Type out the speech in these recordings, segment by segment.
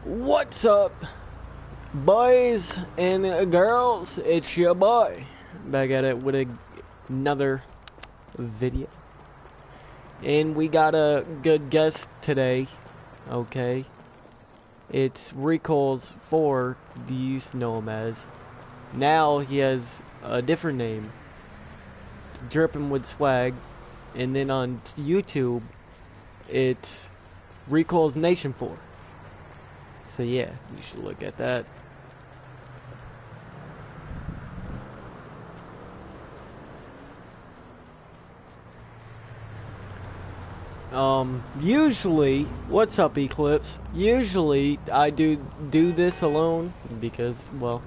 What's up, boys and girls? It's your boy back at it with another video, and we got a good guest today. Okay, it's Recalls 4. You used to know him as. Now he has a different name, Dripping with Swag, and then on YouTube it's Recalls Nation 4. So yeah, you should look at that. Usually, what's up, Eclipse? Usually I do this alone because, well,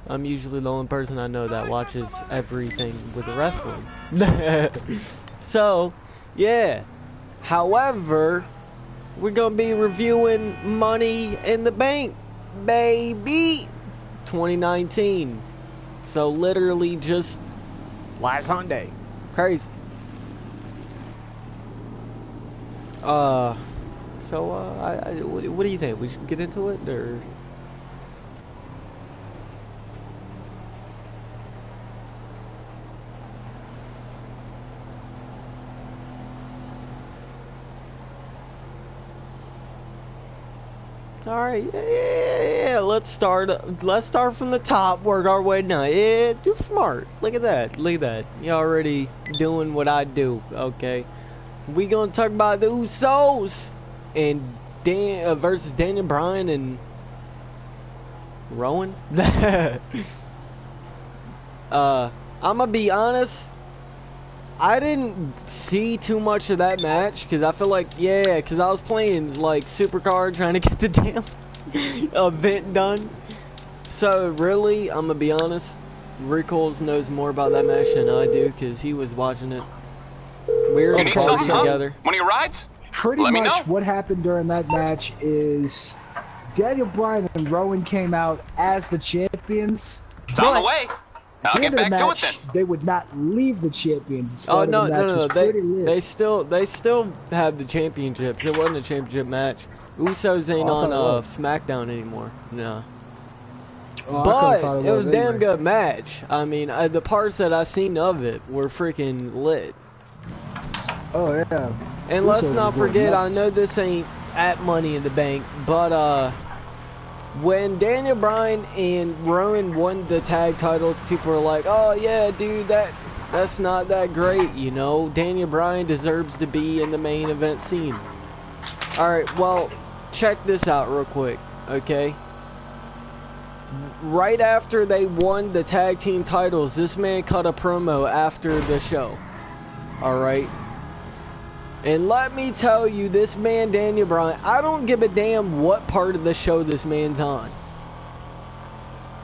I'm usually the only person I know that watches everything with wrestling. So, yeah. However, we're gonna be reviewing Money in the Bank, baby, 2019. So literally just last Sunday. Crazy. What do you think? We should get into it, or? Alright, yeah, let's start from the top, work our way down. Yeah, too smart. Look at that, You already doing what I do, okay? We gonna talk about the Usos and versus Daniel Bryan and Rowan. I'ma be honest, I didn't see too much of that match because I feel like, because I was playing like supercard trying to get the damn event done. So really, I'm gonna be honest, Rickles knows more about that match than I do because he was watching it. We were close together. One of your rides? Pretty much what happened during that match is Daniel Bryan and Rowan came out as the champions. It's on the way. I'll get back to it then. They would not leave the champions. Oh no. They still have the championships. It wasn't a championship match. Usos ain't on SmackDown anymore. No. But it was a damn good match. I mean, the parts that I seen of it were freaking lit. Oh yeah. And let's not forget, I know this ain't at Money in the Bank, but when Daniel Bryan and Rowan won the tag titles, people were like, "Oh yeah, dude, that's not that great, you know. Daniel Bryan deserves to be in the main event scene." All right, well, check this out real quick, okay? Right after they won the tag team titles, this man cut a promo after the show. All right. And let me tell you, this man, Daniel Bryan, I don't give a damn what part of the show this man's on.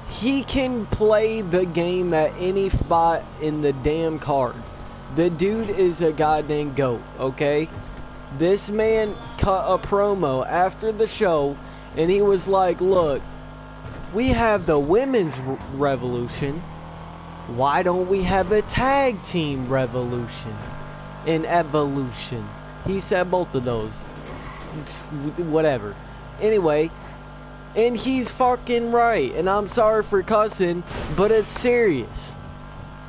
He can play the game at any spot in the damn card. The dude is a goddamn GOAT, okay? This man cut a promo after the show, and he was like, "Look, we have the women's revolution. Why don't we have a tag team revolution? In evolution." He said both of those. Whatever. Anyway, and he's fucking right. And I'm sorry for cussing, but it's serious.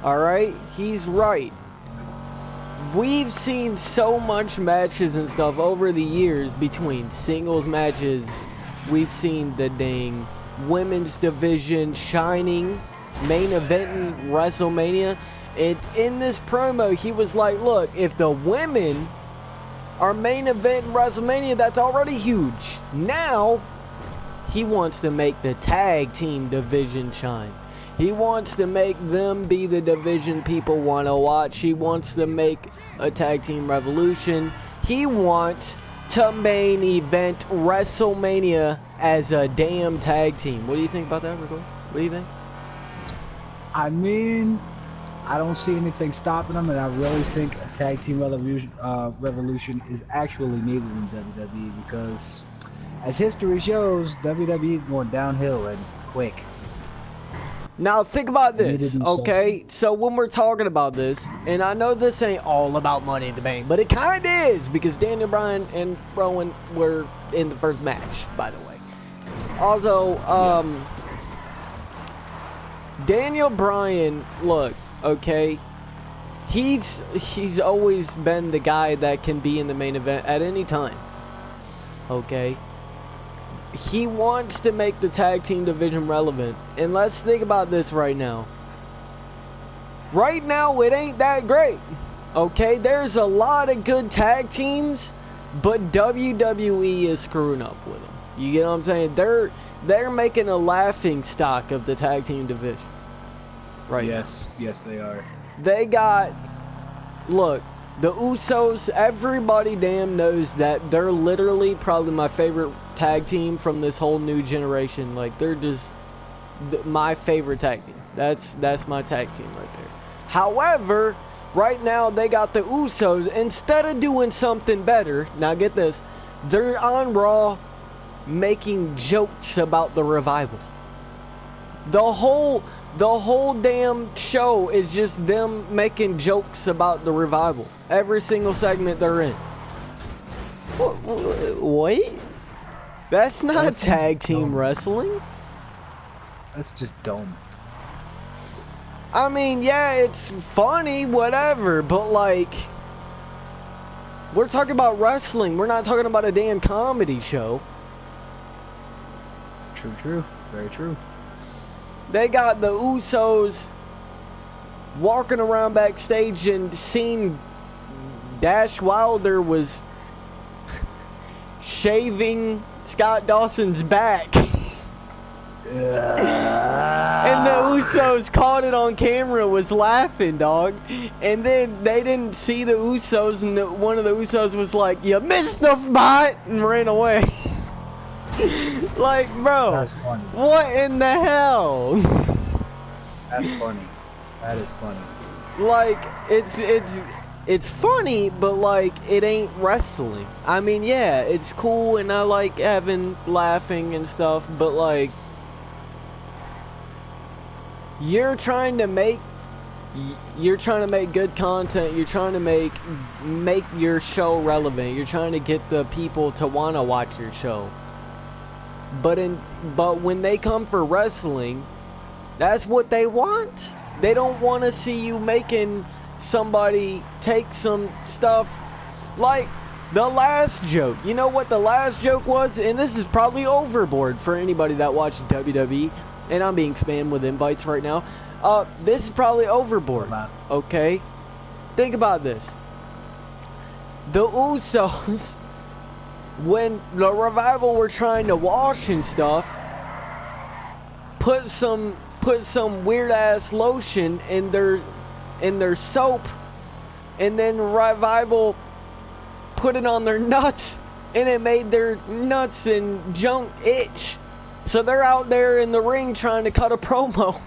Alright? He's right. We've seen so much matches and stuff over the years between singles matches. We've seen the dang women's division shining, main event in WrestleMania. And in this promo, he was like, "Look, if the women are main event in WrestleMania, that's already huge. Now, he wants to make the tag team division shine. He wants to make them be the division people want to watch. He wants to make a tag team revolution. He wants to main event WrestleMania as a damn tag team." What do you think about that, Rico? What do you think? I mean, I don't see anything stopping them, and I really think a tag team revolution is actually needed in WWE because, as history shows, WWE is going downhill and quick. Now think about this, okay? So when we're talking about this, and I know this ain't all about Money in the Bank, but it kind of is because Daniel Bryan and Rowan were in the first match, by the way. Also, Daniel Bryan, look, okay, he's always been the guy that can be in the main event at any time. Okay? He wants to make the tag team division relevant. And let's think about this right now. Right now, it ain't that great. Okay? There's a lot of good tag teams, but WWE is screwing up with them. You get what I'm saying? They're making a laughing stock of the tag team division. Right. Yes, they are. They got, look, the Usos, everybody damn knows that they're literally probably my favorite tag team from this whole new generation. Like, they're just my favorite tag team. That's my tag team right there. However, right now they got the Usos. Instead of doing something better, now get this, they're on Raw making jokes about the Revival. The whole damn show is just them making jokes about the Revival. Every single segment they're in. Wait? That's not tag team wrestling. That's just dumb. I mean, yeah, it's funny, whatever, but like, we're talking about wrestling. We're not talking about a damn comedy show. True. Very true. They got the Usos walking around backstage and seeing Dash Wilder was shaving Scott Dawson's back. And the Usos caught it on camera, was laughing, dog. And then they didn't see the Usos, and one of the Usos was like, "You missed the spot," and ran away. Like, bro, that's funny. What in the hell? That's funny. That is funny. Like, it's funny, but like, it ain't wrestling. I mean, yeah, it's cool, and I like having laughing and stuff, but like, you're trying to make good content. You're trying to make your show relevant. You're trying to get the people to want to watch your show. But when they come for wrestling, that's what they want. They don't want to see you making somebody take some stuff like the last joke. You know what the last joke was? And this is probably overboard for anybody that watched WWE. And I'm being spammed with invites right now. This is probably overboard. Okay? Think about this. The Usos, when the Revival were trying to wash and stuff, put some weird ass lotion in their soap, and then Revival put it on their nuts, and it made their nuts and junk itch. So they're out there in the ring trying to cut a promo.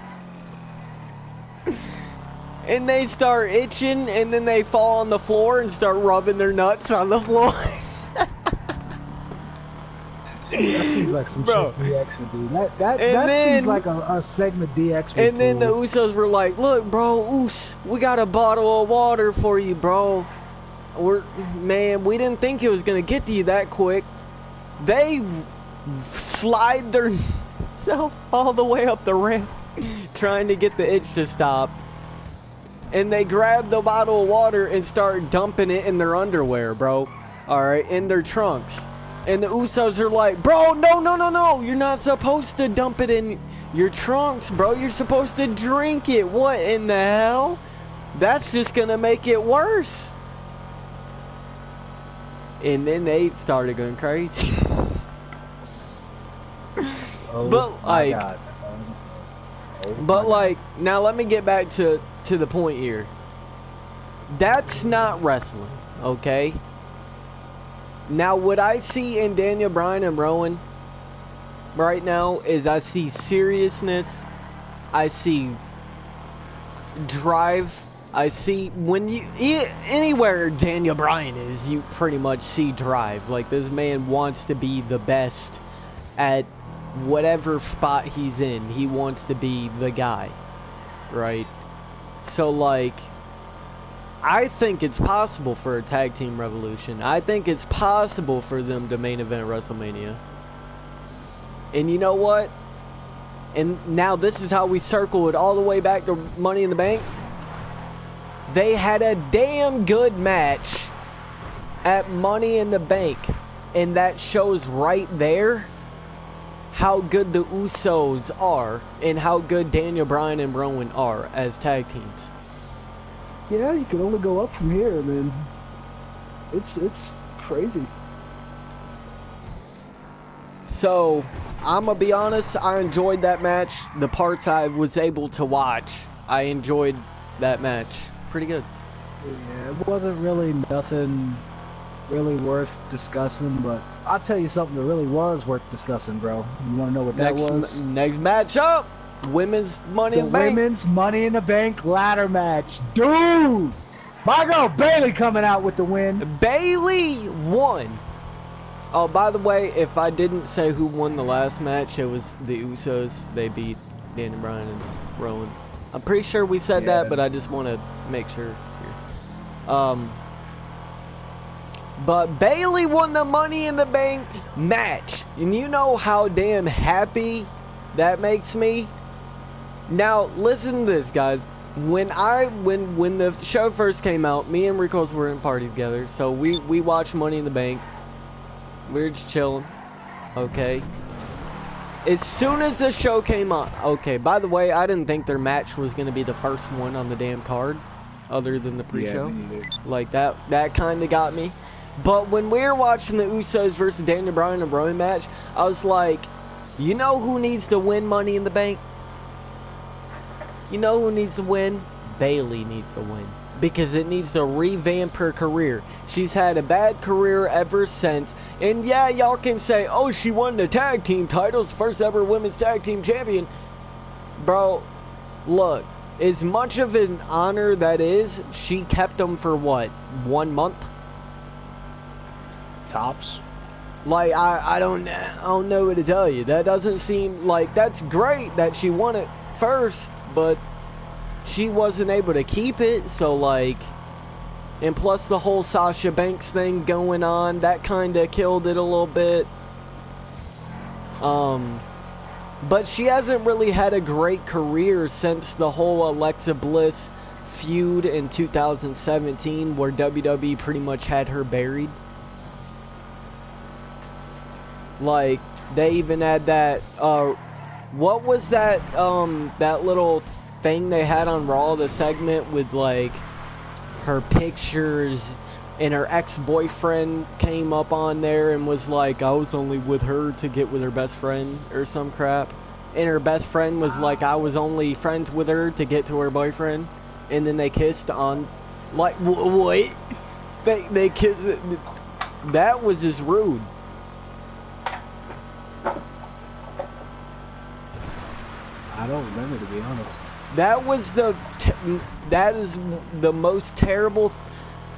And they start itching, and then they fall on the floor and start rubbing their nuts on the floor. That seems like some shit DX would do. That seems like a segment DX would And then the Usos were like, "Look, bro, we got a bottle of water for you, bro. We didn't think it was gonna get to you that quick." They slide themselves all the way up the ramp trying to get the itch to stop. And they grab the bottle of water and start dumping it in their underwear, bro. Alright, in their trunks. And the Usos are like, "Bro, no. You're not supposed to dump it in your trunks, bro. You're supposed to drink it. What in the hell? That's just gonna make it worse." And then they started going crazy. But like, now let me get back to the point here. That's not wrestling, okay? Now, what I see in Daniel Bryan and Rowan right now is I see seriousness, I see drive, I see anywhere Daniel Bryan is, you pretty much see drive. Like, this man wants to be the best at whatever spot he's in. He wants to be the guy, right? So like, I think it's possible for a tag team revolution. I think it's possible for them to main event WrestleMania. And you know what? And now this is how we circle it all the way back to Money in the Bank. They had a damn good match at Money in the Bank. And that shows right there how good the Usos are and how good Daniel Bryan and Rowan are as tag teams. Yeah, you can only go up from here, man. It's crazy. So, I'm gonna be honest, I enjoyed that match. The parts I was able to watch, I enjoyed that match. Pretty good. Yeah, it wasn't really nothing really worth discussing, but I'll tell you something that really was worth discussing, bro. You want to know what that was? Next match up, Women's Money in the Bank. Women's Money in the Bank ladder match. Dude! My girl Bayley coming out with the win. Bayley won. Oh, by the way, if I didn't say who won the last match, it was the Usos. They beat Daniel Bryan and Rowan. I'm pretty sure we said that, but I just want to make sure here. But Bayley won the Money in the Bank match. And you know how damn happy that makes me? Now, listen to this, guys. When the show first came out, me and Rico's were in party together. So we watched Money in the Bank. We were just chilling. Okay. As soon as the show came on. Okay, by the way, I didn't think their match was going to be the first one on the damn card. Other than the pre-show. Yeah, like, that kind of got me. But when we were watching the Usos versus Daniel Bryan and Rowan match, I was like, you know who needs to win Money in the Bank? You know who needs to win? Bayley needs to win. Because it needs to revamp her career. She's had a bad career ever since. And yeah, y'all can say, oh, she won the tag team titles, first ever women's tag team champion. Bro, look, as much of an honor that is, she kept them for what, 1 month? Tops. Like, I don't know what to tell you. That doesn't seem like, that's great that she won it first, but she wasn't able to keep it. So like, and plus the whole Sasha Banks thing going on, that kind of killed it a little bit. But she hasn't really had a great career since the whole Alexa Bliss feud in 2017, where WWE pretty much had her buried. Like, they even had that, what was that, that little thing they had on Raw, the segment with, like, her pictures, and her ex-boyfriend came up on there and was like, I was only with her to get with her best friend, or some crap. And her best friend was like, I was only friends with her to get to her boyfriend. And then they kissed on, like, what? They kissed, that was just rude. I don't remember, to be honest. That was that is the most terrible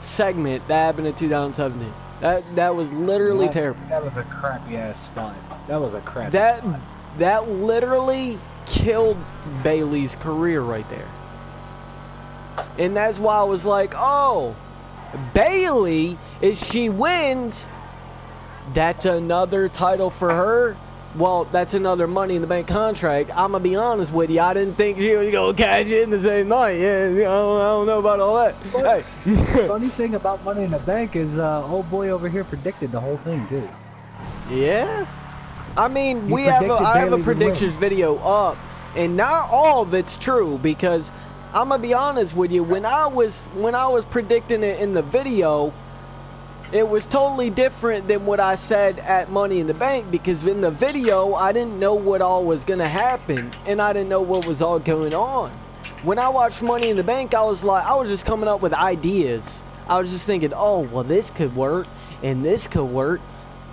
segment that happened in 2017. That was literally terrible. That was a crappy ass spot. That was a crappy spot. That literally killed Bayley's career right there. And that's why I was like, oh, Bayley, if she wins, that's another title for her. Well, that's another Money in the Bank contract. I'm going to be honest with you. I didn't think she was going to cash in the same night. Yeah, I don't know about all that. But hey. Funny thing about Money in the Bank is old boy over here predicted the whole thing, too. Yeah? I mean, I have a predictions video up. And not all of it's true, because I'm going to be honest with you. When I was predicting it in the video, it was totally different than what I said at Money in the Bank, because in the video, I didn't know what all was going to happen, and I didn't know what was all going on. When I watched Money in the Bank, I was just coming up with ideas. I was just thinking, oh, well, this could work, and this could work,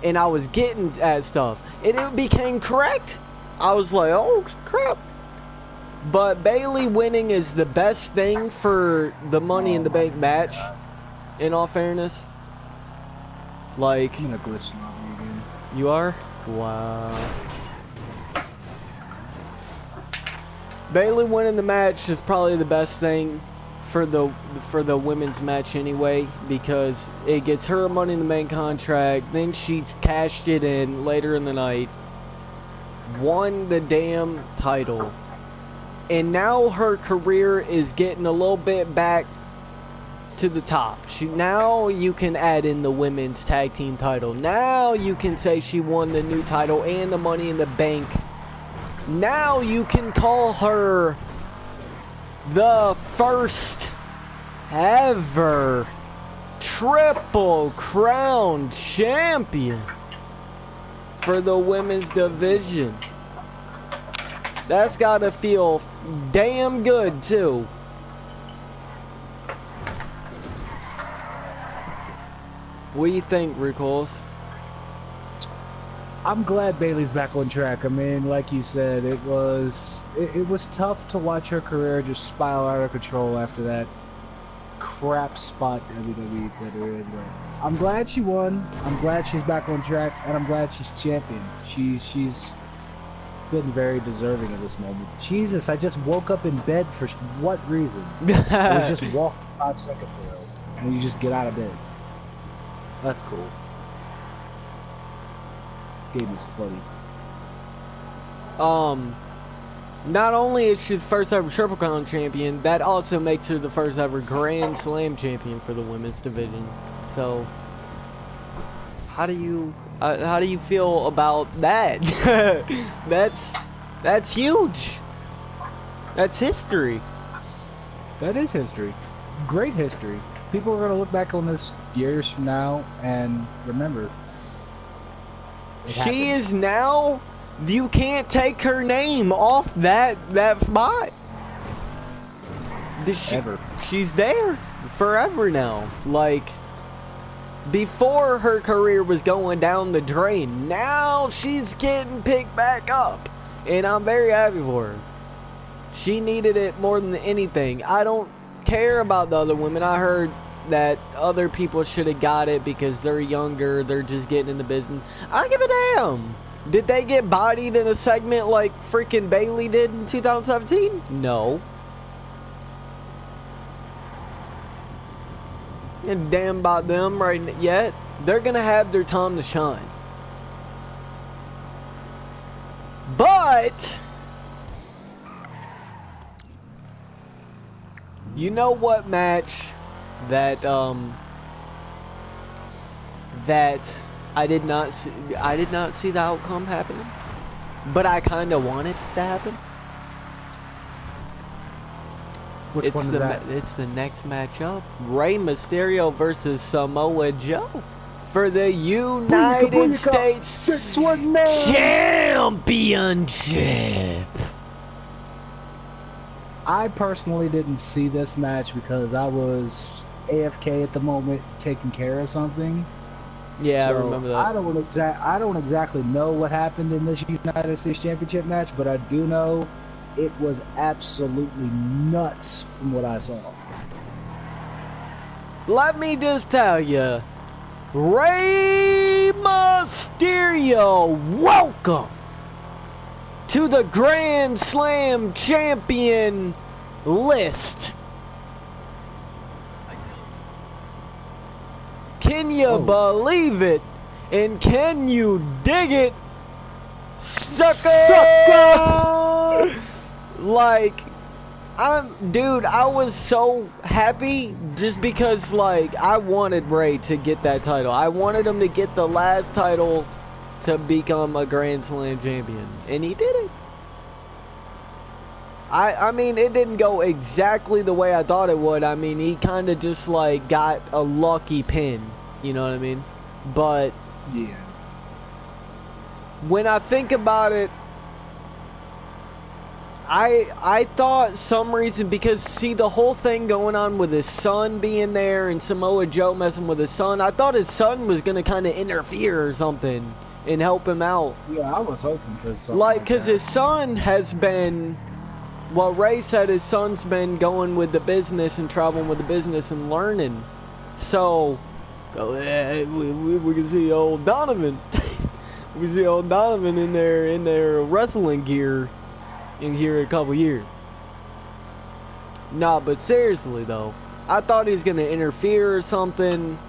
and I was getting at stuff, and it became correct. I was like, oh, crap. But Bayley winning is the best thing for the Money in the Bank match, in all fairness. Like, I'm gonna glitch lobby again. You are? Wow. Bayley winning the match is probably the best thing for the women's match anyway, because it gets her a Money in the Bank contract. Then she cashed it in later in the night. won the damn title. And now her career is getting a little bit back to the top. Now you can add in the women's tag team title. Now you can say she won the new title and the Money in the Bank. Now you can call her the first ever Triple Crown champion for the women's division. That's gotta feel damn good too. What do you think, Rickles? I'm glad Bayley's back on track. I mean, like you said, it was tough to watch her career just spiral out of control after that crap spot WWE put her in. But I'm glad she won. I'm glad she's back on track, and I'm glad she's champion. She's been very deserving of this moment. Jesus, I just woke up in bed for what reason? I was just walking 5 seconds ago, and you just get out of bed. That's cool. Game is funny. Not only is she the first ever Triple Crown champion, that also makes her the first ever Grand Slam champion for the women's division. So, how do you feel about that? That's huge. That's history. That is history. Great history. People are gonna look back on this years from now and remember. She is now. You can't take her name off that spot. Ever. She's there forever now. Like, before her career was going down the drain, now she's getting picked back up, and I'm very happy for her. She needed it more than anything. I don't care about the other women. I heard that other people should have got it because they're younger, they're just getting in the business. I don't give a damn. Did they get bodied in a segment like freaking Bayley did in 2017? No. And damn about them right yet. They're gonna have their time to shine. But you know what match that that I did not see the outcome happening, but I kind of want it to happen. Which one is that? It's the next matchup: Rey Mysterio versus Samoa Joe for the United States 619 Championship. I personally didn't see this match because I was AFK at the moment, taking care of something. Yeah, So I remember that. I don't exactly know what happened in this United States Championship match, but I do know it was absolutely nuts from what I saw. Let me just tell you, Rey Mysterio, welcome to the Grand Slam champion list. Can you believe it? And can you dig it? Sucker! Like, dude, I was so happy just because, like, I wanted Rey to get that title. I wanted him to get the last title to become a Grand Slam champion. And he did it. I mean, it didn't go exactly the way I thought it would. I mean, he kind of just, like, got a lucky pin. You know what I mean? But Yeah. when I think about it, I thought some reason, because see the whole thing going on with his son being there and Samoa Joe messing with his son, I thought his son was going to kind of interfere or something and help him out. Yeah, I was hoping for something Like, because that. his son has been, well, Ray said his son's been going with the business and traveling with the business and learning. So, we can see old Donovan. We see old Donovan in their wrestling gear in here in a couple years. Nah, but seriously though, I thought he was gonna interfere or something.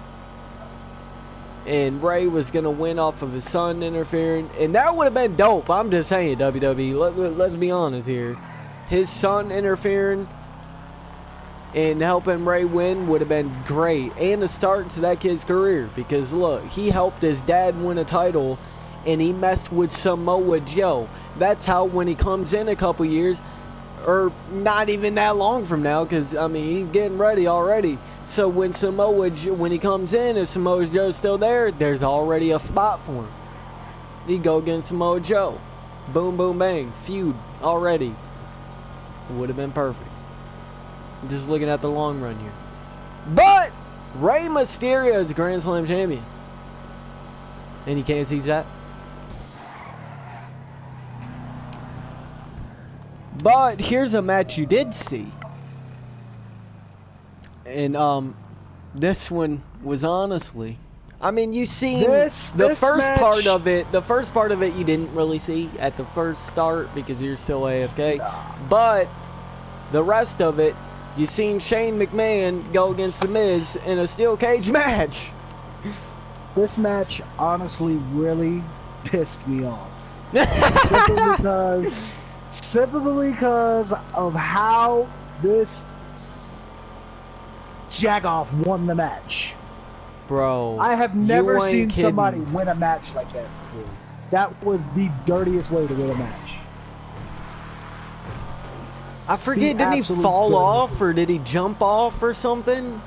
and Ray was gonna win off of his son interfering, and that would have been dope. I'm just saying, WWE. Let's be honest here. His son interfering and helping Ray win would have been great, and a start to that kid's career. Because look, he helped his dad win a title, and he messed with Samoa Joe. That's how when he comes in a couple years, or not even that long from now, because I mean he's getting ready already. So when he comes in, if Samoa Joe's still there, there's already a spot for him. He go against Samoa Joe, boom, boom, bang, feud already. Would have been perfect. Just looking at the long run here. But Rey Mysterio is Grand Slam champion, and you can't teach that. But here's a match you did see. And this one was honestly, I mean, you seen the first part of it. The first part of it you didn't really see at the first start because you're still AFK. But the rest of it, you seen Shane McMahon go against The Miz in a steel cage match. This match honestly really pissed me off. Simply because of how this Jagoff won the match. Bro, I have never seen somebody win a match like that before. That was the dirtiest way to win a match. I forget, did he fall off or did he jump off or something?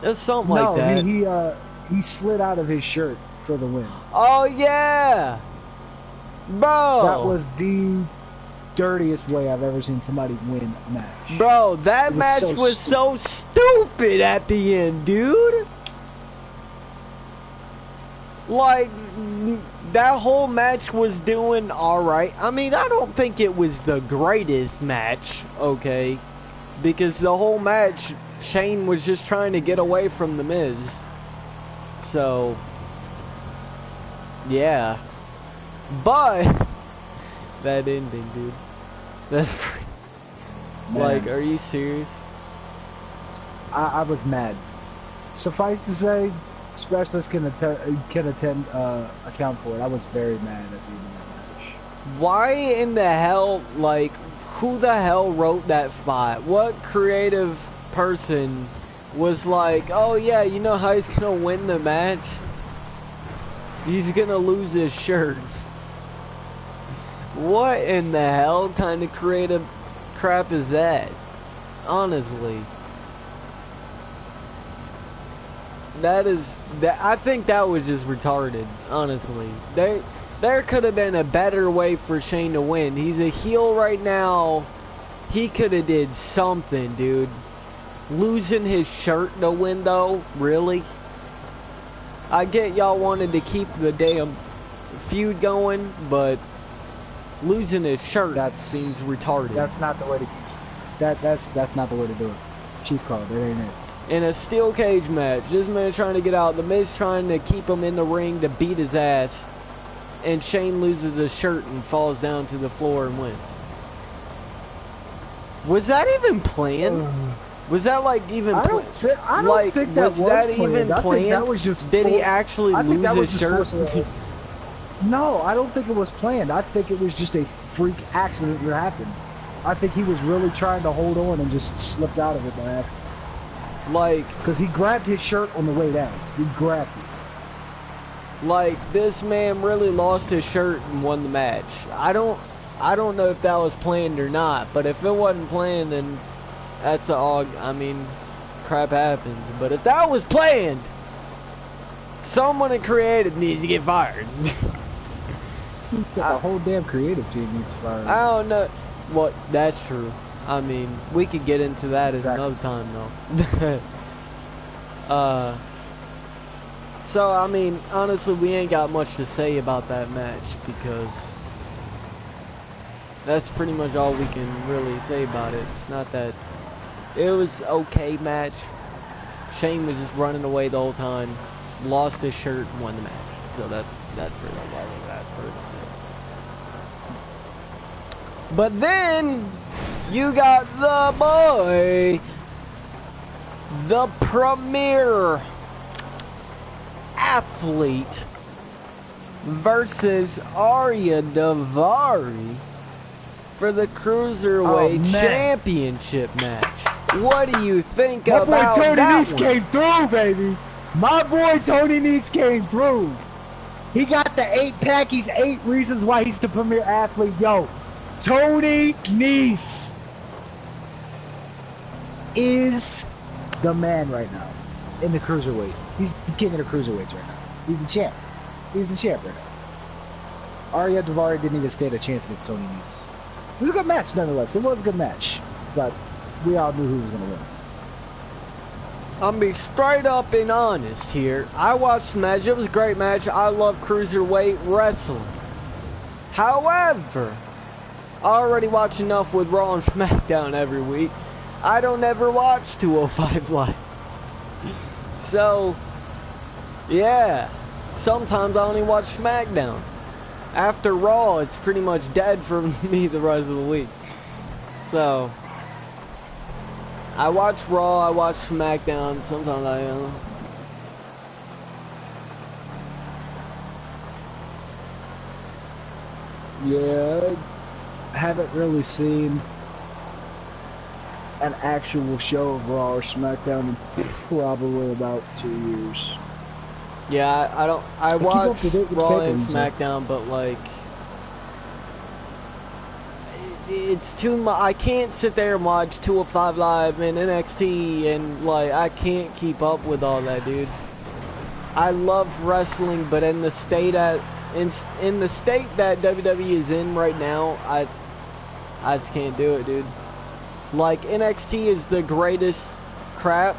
It was something like that. No, he slid out of his shirt for the win. Oh yeah, bro. That was the dirtiest way I've ever seen somebody win a match. Bro, that match was so stupid at the end, dude. Like, that whole match was doing alright. I mean, I don't think it was the greatest match, okay? Because the whole match, Shane was just trying to get away from The Miz. So, yeah. But, that ending, dude. Like, are you serious? I was mad. Suffice to say, specialists can account for it. I was very mad at the end of the match. Why in the hell, like, who the hell wrote that spot? What creative person was like, oh yeah, you know how he's gonna win the match? He's gonna lose his shirt. What in the hell kind of creative crap is that? Honestly. I think that was just retarded, honestly. There could have been a better way for Shane to win. He's a heel right now. He could have did something, dude. Losing his shirt to win, though? Really? I get y'all wanted to keep the damn feud going, but losing his shirt seems retarded. That's not the way to that's not the way to do it. Chief call, that ain't it. In a steel cage match, this man trying to get out, The Miz trying to keep him in the ring to beat his ass, and Shane loses his shirt and falls down to the floor and wins. Was that even planned? Was that like even I don't think that was that planned. even I planned? think that was just Did he actually lose his shirt? No, I don't think it was planned. I think it was just a freak accident that happened. I think he was really trying to hold on and just slipped out of it by accident. Like, because he grabbed his shirt on the way down. He grabbed it. Like, this man really lost his shirt and won the match. I don't know if that was planned or not, but if it wasn't planned, then that's I mean, crap happens. But if that was planned, someone that created needs to get fired. Seems like the whole damn creative team needs fired. I don't know. Well, that's true. I mean, we could get into that at another time, though. So, I mean, honestly, we ain't got much to say about that match because that's pretty much all we can really say about it. It's not that... It was okay match. Shane was just running away the whole time, lost his shirt, and won the match. So that's pretty much all of that for it. But then... You got the boy, the premier Athlete versus Arya Davari for the Cruiserweight Championship match. What do you think about that one? My boy Tony Nese came through, baby. My boy Tony Nese came through. He got the 8-pack. He's 8 reasons why he's the premier athlete. Yo, Tony Nese is the man right now in the Cruiserweight. He's the king of the Cruiserweights right now. He's the champ. He's the champ right now. Arya Davari didn't even stand a chance against Tony Nese. It was a good match, nonetheless. It was a good match, but we all knew who was going to win. I'll be straight up and honest here. I watched the match. It was a great match. I love Cruiserweight wrestling. However, I already watch enough with Raw and SmackDown every week. I don't ever watch 205 Live. So, yeah. Sometimes I only watch SmackDown. After Raw, it's pretty much dead for me the rest of the week. So, I watch Raw, I watch SmackDown, sometimes I Yeah, I haven't really seen an actual show of Raw or SmackDown in probably about 2 years. Yeah, I watch Raw and SmackDown, but like, it's too much. I can't sit there and watch 205 Live and NXT, and like, I can't keep up with all that, dude. I love wrestling, but in the state that WWE is in right now, I just can't do it, dude. Like, NXT is the greatest crap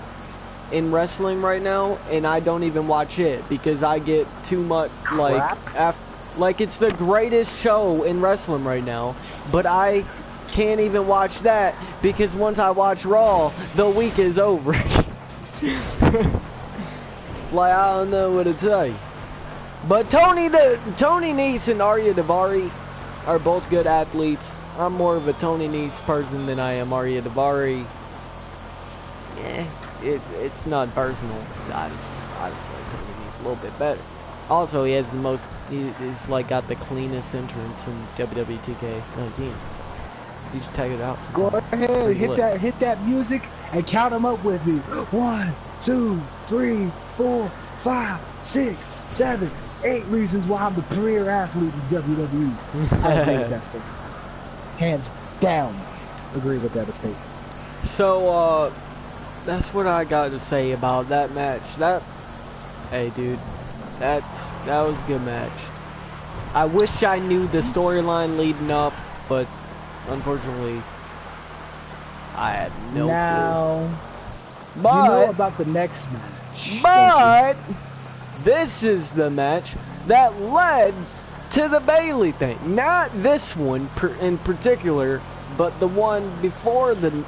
in wrestling right now, and I don't even watch it because I get too much like it's the greatest show in wrestling right now, but I can't even watch that because once I watch Raw, the week is over. Like, I don't know what to tell you. But Tony Nese and Arya Davari are both good athletes. I'm more of a Tony Nese person than I am Arya Davari. Yeah. It's not personal. I just like Tony Nese a little bit better. Also, he has the most. He's like got the cleanest entrance in WWE 2K19. So you should check it out. Go ahead, hit that music and count them up with me. 1, 2, 3, 4, 5, 6, 7, 8 reasons why I'm the premier athlete in WWE. I agree with that statement. Hands down, agree with that statement. So, that's what I got to say about that match. Hey, dude, that was a good match. I wish I knew the storyline leading up, but unfortunately, I had no clue. But you know about the next match. But this is the match that led to the Bayley thing. Not this one in particular, but the one before the.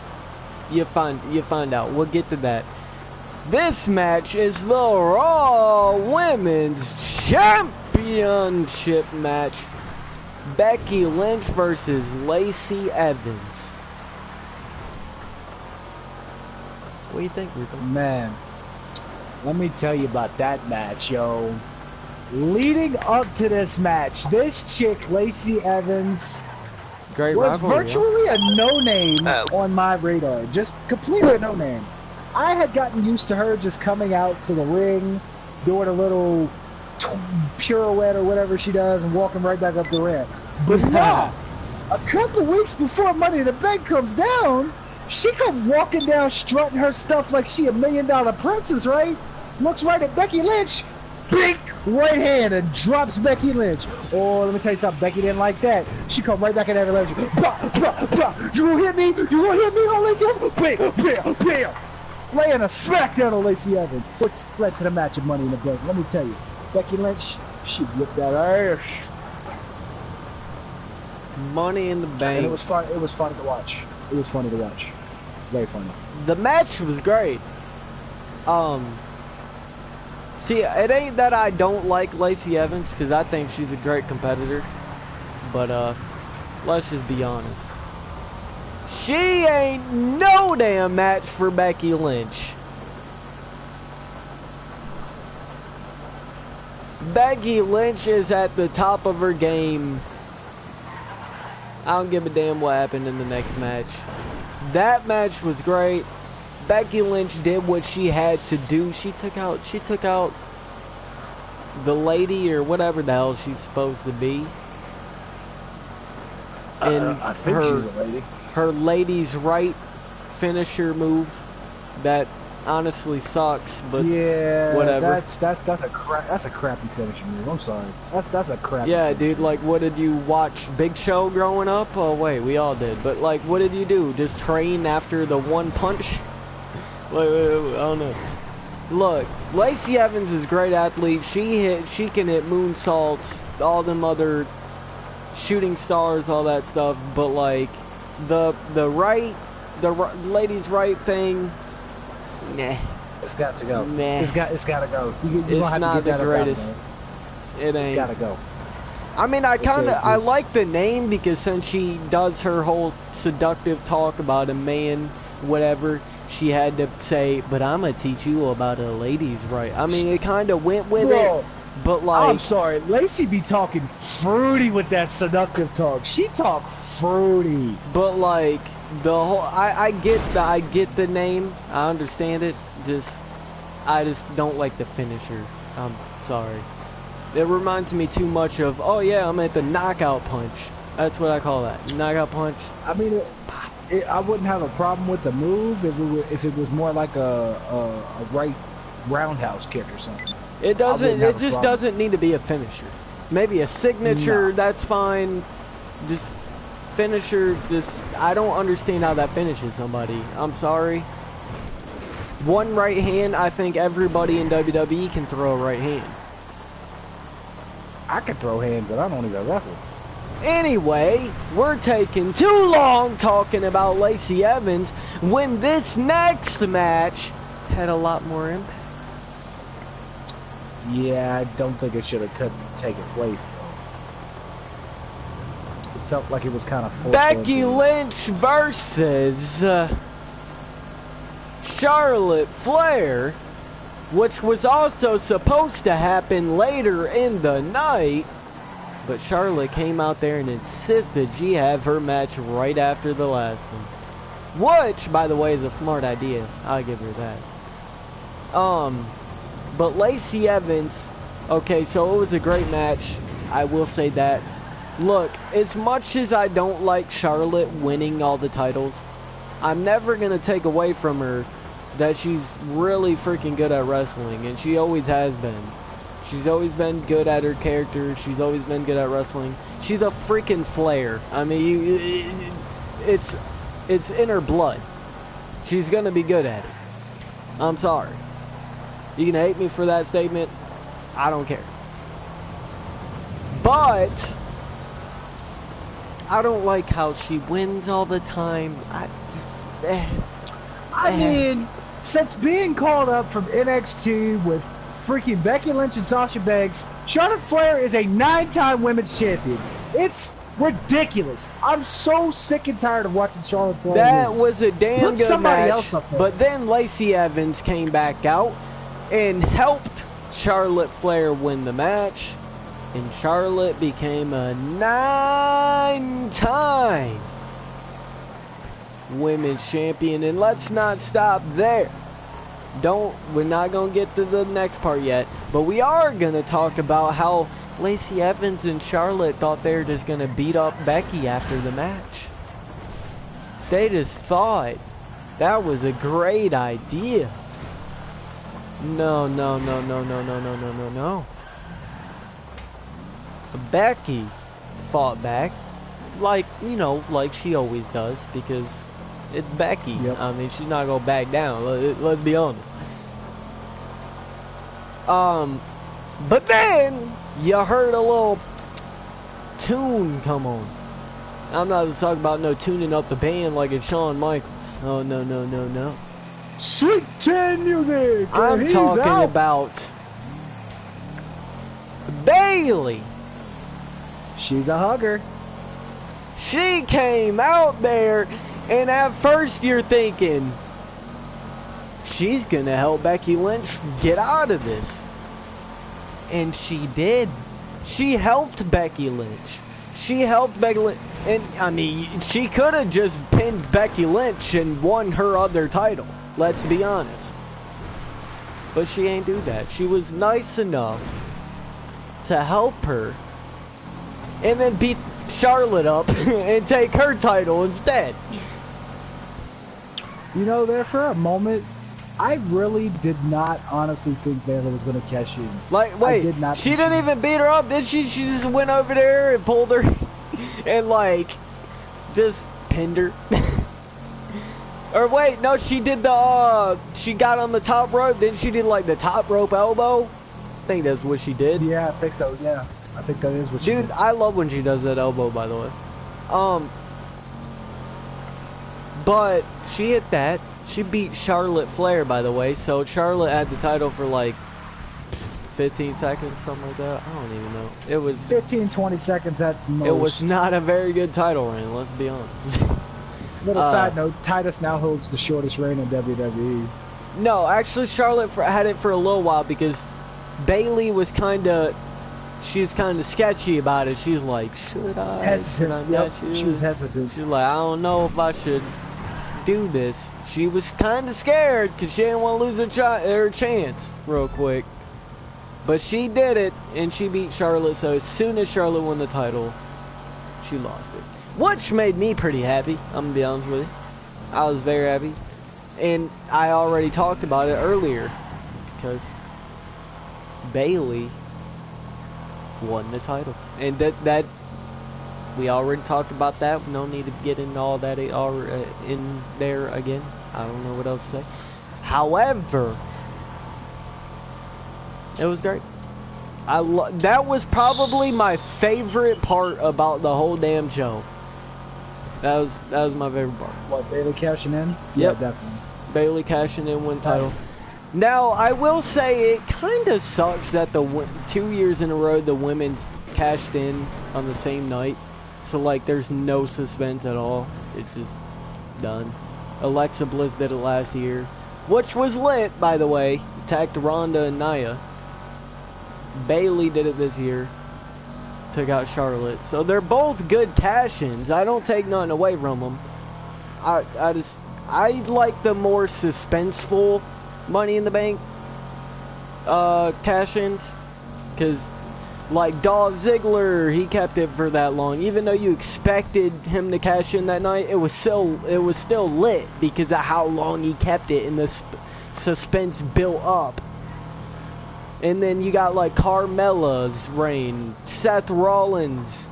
You find out. We'll get to that. This match is the Raw Women's Championship match. Becky Lynch versus Lacey Evans. What do you think, Rico? Man, let me tell you about that match, yo. Leading up to this match, this chick, Lacey Evans, was virtually a no-name on my radar. Just completely a no-name. I had gotten used to her just coming out to the ring, doing a little pirouette or whatever she does, and walking right back up the ramp. But now, a couple weeks before Money in the Bank comes down, she come walking down, strutting her stuff like she $1 million princess, right? Looks right at Becky Lynch, big right hand, and drops Becky Lynch. Oh, let me tell you something. Becky didn't like that. She come right back at that leverage. You gonna hit me? You gonna hit me on Lacey Evans? Bam, bam, bam. Laying a smackdown on Lacey Evans, which led to the match of Money in the Bank. Let me tell you, Becky Lynch, she whipped that ass. Money in the Bank. And it was fun. It was fun to watch. It was funny to watch. Very funny. The match was great. See, it ain't that I don't like Lacey Evans, because I think she's a great competitor. But, let's just be honest. She ain't no damn match for Becky Lynch. Becky Lynch is at the top of her game. I don't give a damn what happened in the next match. That match was great. Becky Lynch did what she had to do. She took out the lady or whatever the hell she's supposed to be. And I think she's a lady. Her ladies right finisher move that honestly sucks, but yeah, whatever. That's a crappy finisher move. I'm sorry. That's a crappy. Yeah, dude. Like, what did you watch Big Show growing up? Oh wait, we all did. But like, what did you do? Just train after the one punch? Like, I don't know. Look, Lacey Evans is a great athlete. She can hit moonsaults, all them other shooting stars, all that stuff. But like, the ladies' right thing, nah. It's got to go. Nah. It's got to go. It's not the greatest. It ain't. It's got to go. I mean, I like the name because since she does her whole seductive talk about a man, whatever, she had to say, but I'm gonna teach you about a ladies' right. I mean, it kind of went with it, but like, I'm sorry, Lacey be talking fruity with that seductive talk. She talk fruity. But like the whole, I get the name, I understand it. I just don't like the finisher. I'm sorry. It reminds me too much of, oh yeah, I'm at the knockout punch. That's what I call that, knockout punch. I mean, I wouldn't have a problem with the move if it was more like a right roundhouse kick or something. It doesn't. It just doesn't need to be a finisher. Maybe a signature. No. That's fine. Just finisher. Just I don't understand how that finishes somebody. I'm sorry. One right hand. I think everybody in WWE can throw a right hand. I can throw hands, but I don't even wrestle. Anyway, we're taking too long talking about Lacey Evans when this next match had a lot more impact. Yeah, I don't think it should have taken place, though. It felt like it was kind of forced. Becky Lynch versus Charlotte Flair, which was also supposed to happen later in the night. But Charlotte came out there and insisted she have her match right after the last one. Which, by the way, is a smart idea. I'll give her that. But Lacey Evans, okay, so it was a great match. I will say that. Look, as much as I don't like Charlotte winning all the titles, I'm never going to take away from her that she's really freaking good at wrestling. And she always has been. She's always been good at her character. She's always been good at wrestling. She's a freaking Flair. I mean, it's in her blood. She's gonna be good at it. I'm sorry. You can hate me for that statement. I don't care. But I don't like how she wins all the time. I mean, since being called up from NXT with freaking Becky Lynch and Sasha Banks, Charlotte Flair is a 9-time women's champion. It's ridiculous. I'm so sick and tired of watching Charlotte Flair. That was a damn good match. Else up there. But then Lacey Evans came back out and helped Charlotte Flair win the match. And Charlotte became a 9-time women's champion. And let's not stop there. We're not going to get to the next part yet, but we are going to talk about how Lacey Evans and Charlotte thought they were just going to beat up Becky after the match. They just thought that was a great idea. No. Becky fought back like she always does because it's Becky. Yep. I mean, she's not gonna back down. Let's be honest. But then you heard a little tune come on. I'm not talking about no tuning up the band like it's Shawn Michaels. Oh no. Sweet chin music. I'm talking about Bayley. She's a hugger. She came out there. And at first you're thinking, she's going to help Becky Lynch get out of this. And she did. She helped Becky Lynch. She helped Becky Lynch. And, I mean, she could have just pinned Becky Lynch and won her other title. Let's be honest. But she ain't do that. She was nice enough to help her. And then beat Charlotte up and take her title instead. You know, there for a moment, I really did not honestly think Bayley was going to cash in. Like, wait, she didn't even beat her up, did she? She just went over there and pulled her and, like, just pinned her. Or wait, no, she did the, she got on the top rope, then she did, like, the top rope elbow. I think that's what she did. Yeah, I think so, yeah. I think that is what she did. Dude, I love when she does that elbow, by the way. But she hit that. She beat Charlotte Flair, by the way. So Charlotte had the title for like 15 seconds, something like that. I don't even know. It was 15, 20 seconds at most. It was not a very good title reign, let's be honest. Little side note, Titus now holds the shortest reign in WWE. No, actually Charlotte had it for a little while because Bayley was she's kind of sketchy about it. She's like, should I? Hesitant. Should I match you? She was hesitant. She's like, I don't know if I should do this. She was kind of scared because she didn't want to lose her chance real quick. But she did it, and she beat Charlotte. So as soon as Charlotte won the title, she lost it. Which made me pretty happy, I'm going to be honest with you. I was very happy. And I already talked about it earlier. Because Bayley won the title, and that we already talked about that. No need to get into all that in there again. I don't know what else to say. However, it was great. That was probably my favorite part about the whole damn show. That was my favorite part. What, Bayley cashing in? Yep. Yeah, definitely. Bayley cashing in, win title. Now, I will say it kind of sucks that 2 years in a row the women cashed in on the same night. So, like, there's no suspense at all. It's just done. Alexa Bliss did it last year, which was lit, by the way. Attacked Ronda and Nia. Bayley did it this year. Took out Charlotte. So, they're both good cash-ins. I don't take nothing away from them. I like the more suspenseful Money in the Bank cash-ins, because like Dolph Ziggler, he kept it for that long. Even though you expected him to cash in that night, it was still lit because of how long he kept it and the suspense built up. And then you got like Carmella's reign, Seth Rollins,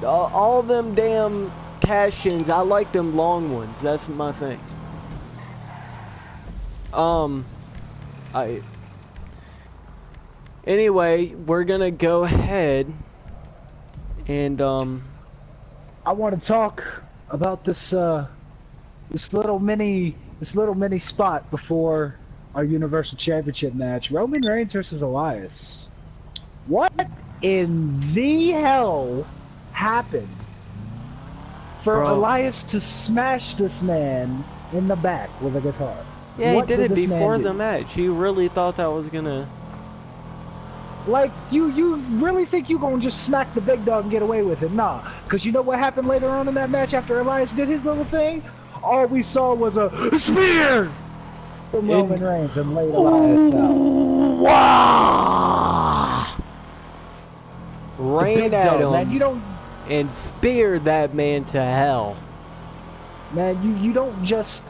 all them damn cash-ins. I like them long ones. That's my thing. Anyway, we're gonna go ahead and I want to talk about this little mini spot before our Universal Championship match. Roman Reigns versus Elias. What in the hell happened for Elias to smash this man in the back with a guitar? Yeah, he did it before the match. He really thought that was gonna... Like, you really think you gonna just smack the big dog and get away with it? Nah, because you know what happened later on in that match after Elias did his little thing? All we saw was a spear from Roman Reigns and laid Elias out. Wow! Ran at him, man, you don't... and speared that man to hell. Man, you don't just...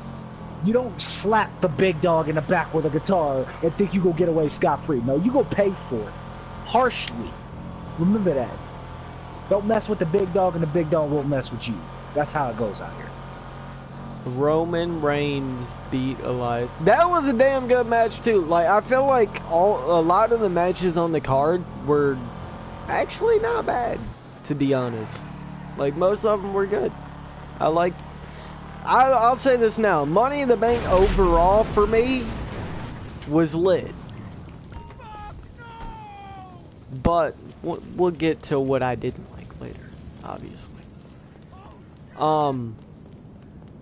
You don't slap the big dog in the back with a guitar and think you go get away scot-free. No, you go pay for it. Harshly. Remember that. Don't mess with the big dog and the big dog won't mess with you. That's how it goes out here. Roman Reigns beat Elias. That was a damn good match too. Like, I feel like a lot of the matches on the card were actually not bad, to be honest. Like, most of them were good. I'll say this now. Money in the Bank overall for me was lit. But we'll get to what I didn't like later, obviously.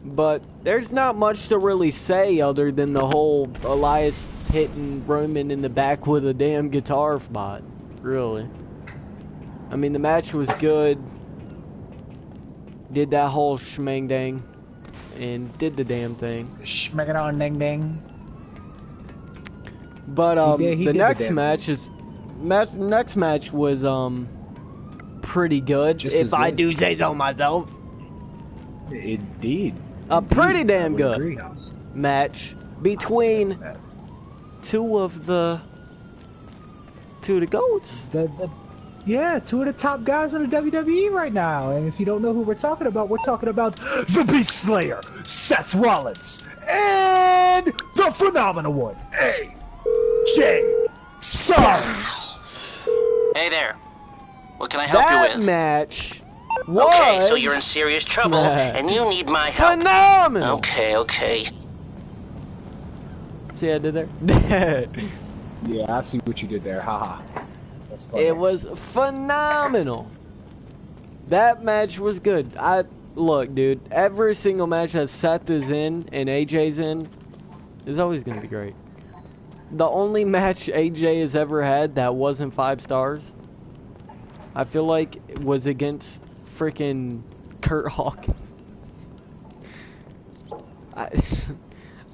But there's not much to really say other than the whole Elias hitting Roman in the back with a damn guitar spot. really. I mean, the match was good. Did that whole shmang dang, and did the damn thing. Schmecking on ding ding. But he the did next the match is next match was pretty good. Just if as I good. do say so myself. Indeed. A pretty Indeed. damn I would good agree, House. match I'll between say that. two of the goats. Yeah, two of the top guys in the WWE right now. And if you don't know who we're talking about the Beast Slayer, Seth Rollins, and the phenomenal one, AJ Styles. Hey there. What can I help you That with? match was Okay, so you're in serious trouble, and you need my help. phenomenal. Okay. See what I did there? Yeah, I see what you did there. Haha. That's funny. It was phenomenal. That match was good. Look, dude. Every single match that Seth is in and AJ's in is always gonna be great. The only match AJ has ever had that wasn't 5 stars, I feel like, it was against freaking Kurt Hawkins. I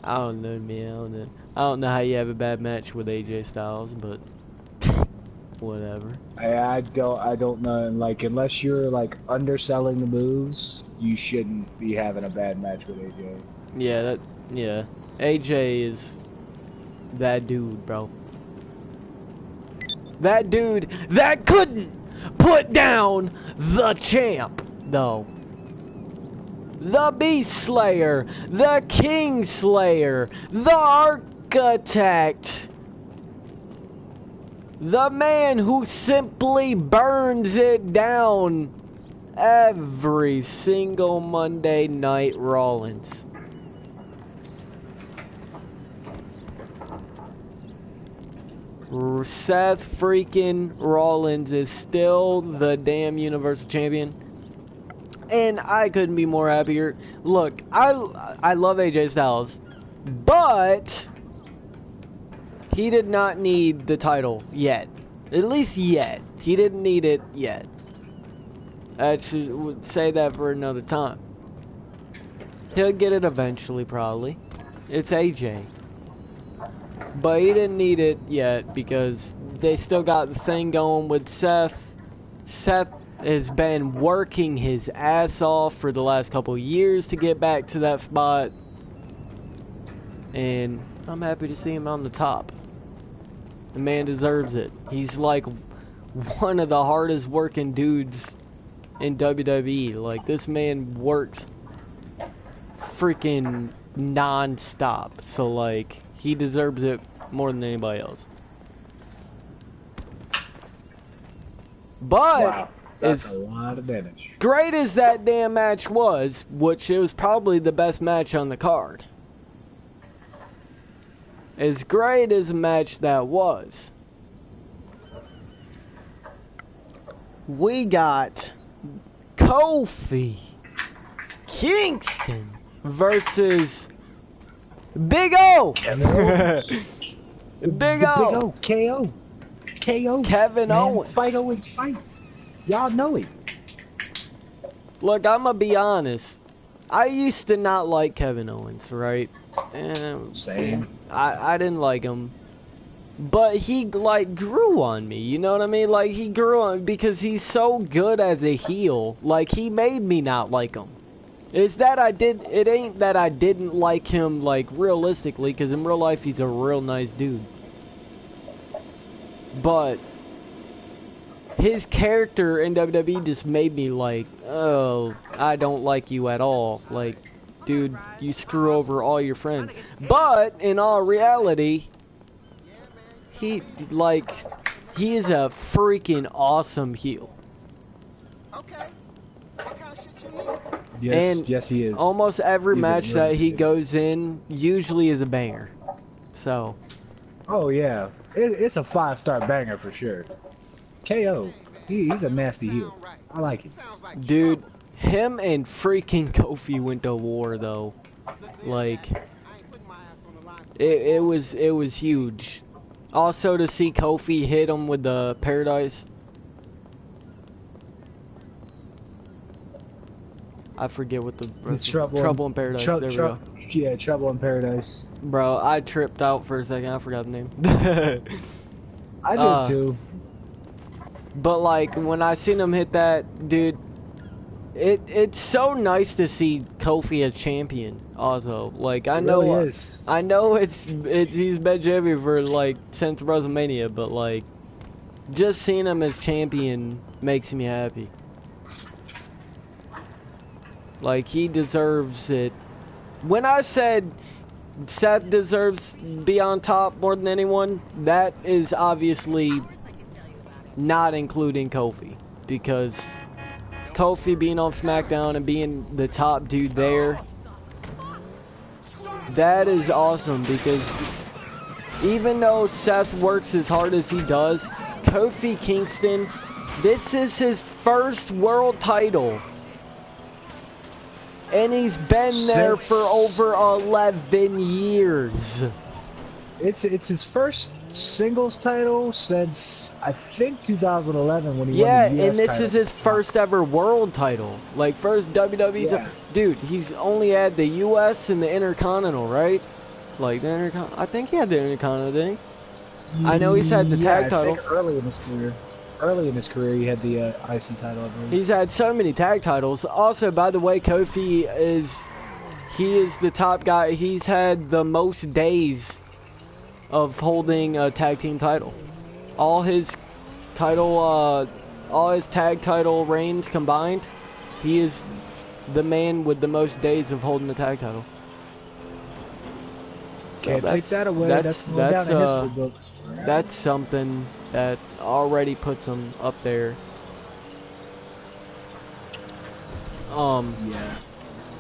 don't know, man. I don't know how you have a bad match with AJ Styles, but whatever. I don't know. And like, unless you're like underselling the moves, you shouldn't be having a bad match with AJ. Yeah, AJ is that dude, bro. That dude that couldn't put down the champ, though. The Beast Slayer, the King Slayer, the Architect, the man who simply burns it down every single Monday night, Rollins. Seth freaking Rollins is still the damn Universal Champion. And I couldn't be more happier. Look, I love AJ Styles, but he did not need the title yet. At least yet. He didn't need it yet. I would say that for another time. He'll get it eventually, probably. It's AJ. But he didn't need it yet because they still got the thing going with Seth. Seth has been working his ass off for the last couple years to get back to that spot. And I'm happy to see him on the top. The man deserves it. He's like one of the hardest working dudes in WWE. Like, this man works freaking non-stop. So like, he deserves it more than anybody else. But Wow, that's a lot of damage. great as that damn match was, which it was probably the best match on the card. As great as a match that was, we got Kofi Kingston versus Big O. Kevin Owens. Big O. KO. Kevin man. Owens. Fight Owens, fight. Y'all know it. Look, I'm gonna be honest. I used to not like Kevin Owens, right? Same. I didn't like him. But he, like, grew on me, you know what I mean? Like, he grew on because he's so good as a heel. Like, he made me not like him. It ain't that I didn't like him, like, realistically, because in real life he's a real nice dude. But his character in WWE just made me like, oh, I don't like you at all. Like, dude, you screw over all your friends. But in all reality, he is a freaking awesome heel. Okay. What kind of shit you need? Yes, And yes, he is. almost every He's a match really that he good goes in usually is a banger. So, Oh yeah, it's a 5-star banger for sure. KO, he's a nasty heel. I like it. Sounds like dude, him and freaking Kofi went to war though. Like, I ain't putting my ass on the line. it was huge. Also to see Kofi hit him with the Paradise. I forget what the Trouble in Paradise. There we go. Yeah, Trouble in Paradise. Bro, I tripped out for a second. I forgot the name. I did too. But like when I seen him hit that, dude, it's so nice to see Kofi as champion. Also, like I know, really is. I know it's he's been champion for like since WrestleMania, but like just seeing him as champion makes me happy. Like he deserves it. When I said Seth deserves be on top more than anyone, that is obviously not including Kofi, because Kofi being on SmackDown and being the top dude there, that is awesome, because even though Seth works as hard as he does, Kofi Kingston, this is his first world title. And he's been there for over 11 years. It's his first singles title since I think 2011 when he won the US and this title. is his first ever world title. Like first WWE title. Dude, he's only had the US and the Intercontinental, right? Like the Intercontinental. I think he had the Intercontinental, didn't he? I know he's had the tag titles. I think early in his career, he had the IC title, I believe. He's had so many tag titles. Also, by the way, Kofi is the top guy. He's had the most days of holding a tag team title. All his tag title reigns combined, he is the man with the most days of holding the tag title. So can't take that away. That's down in history books. That's something that already puts him up there. Yeah.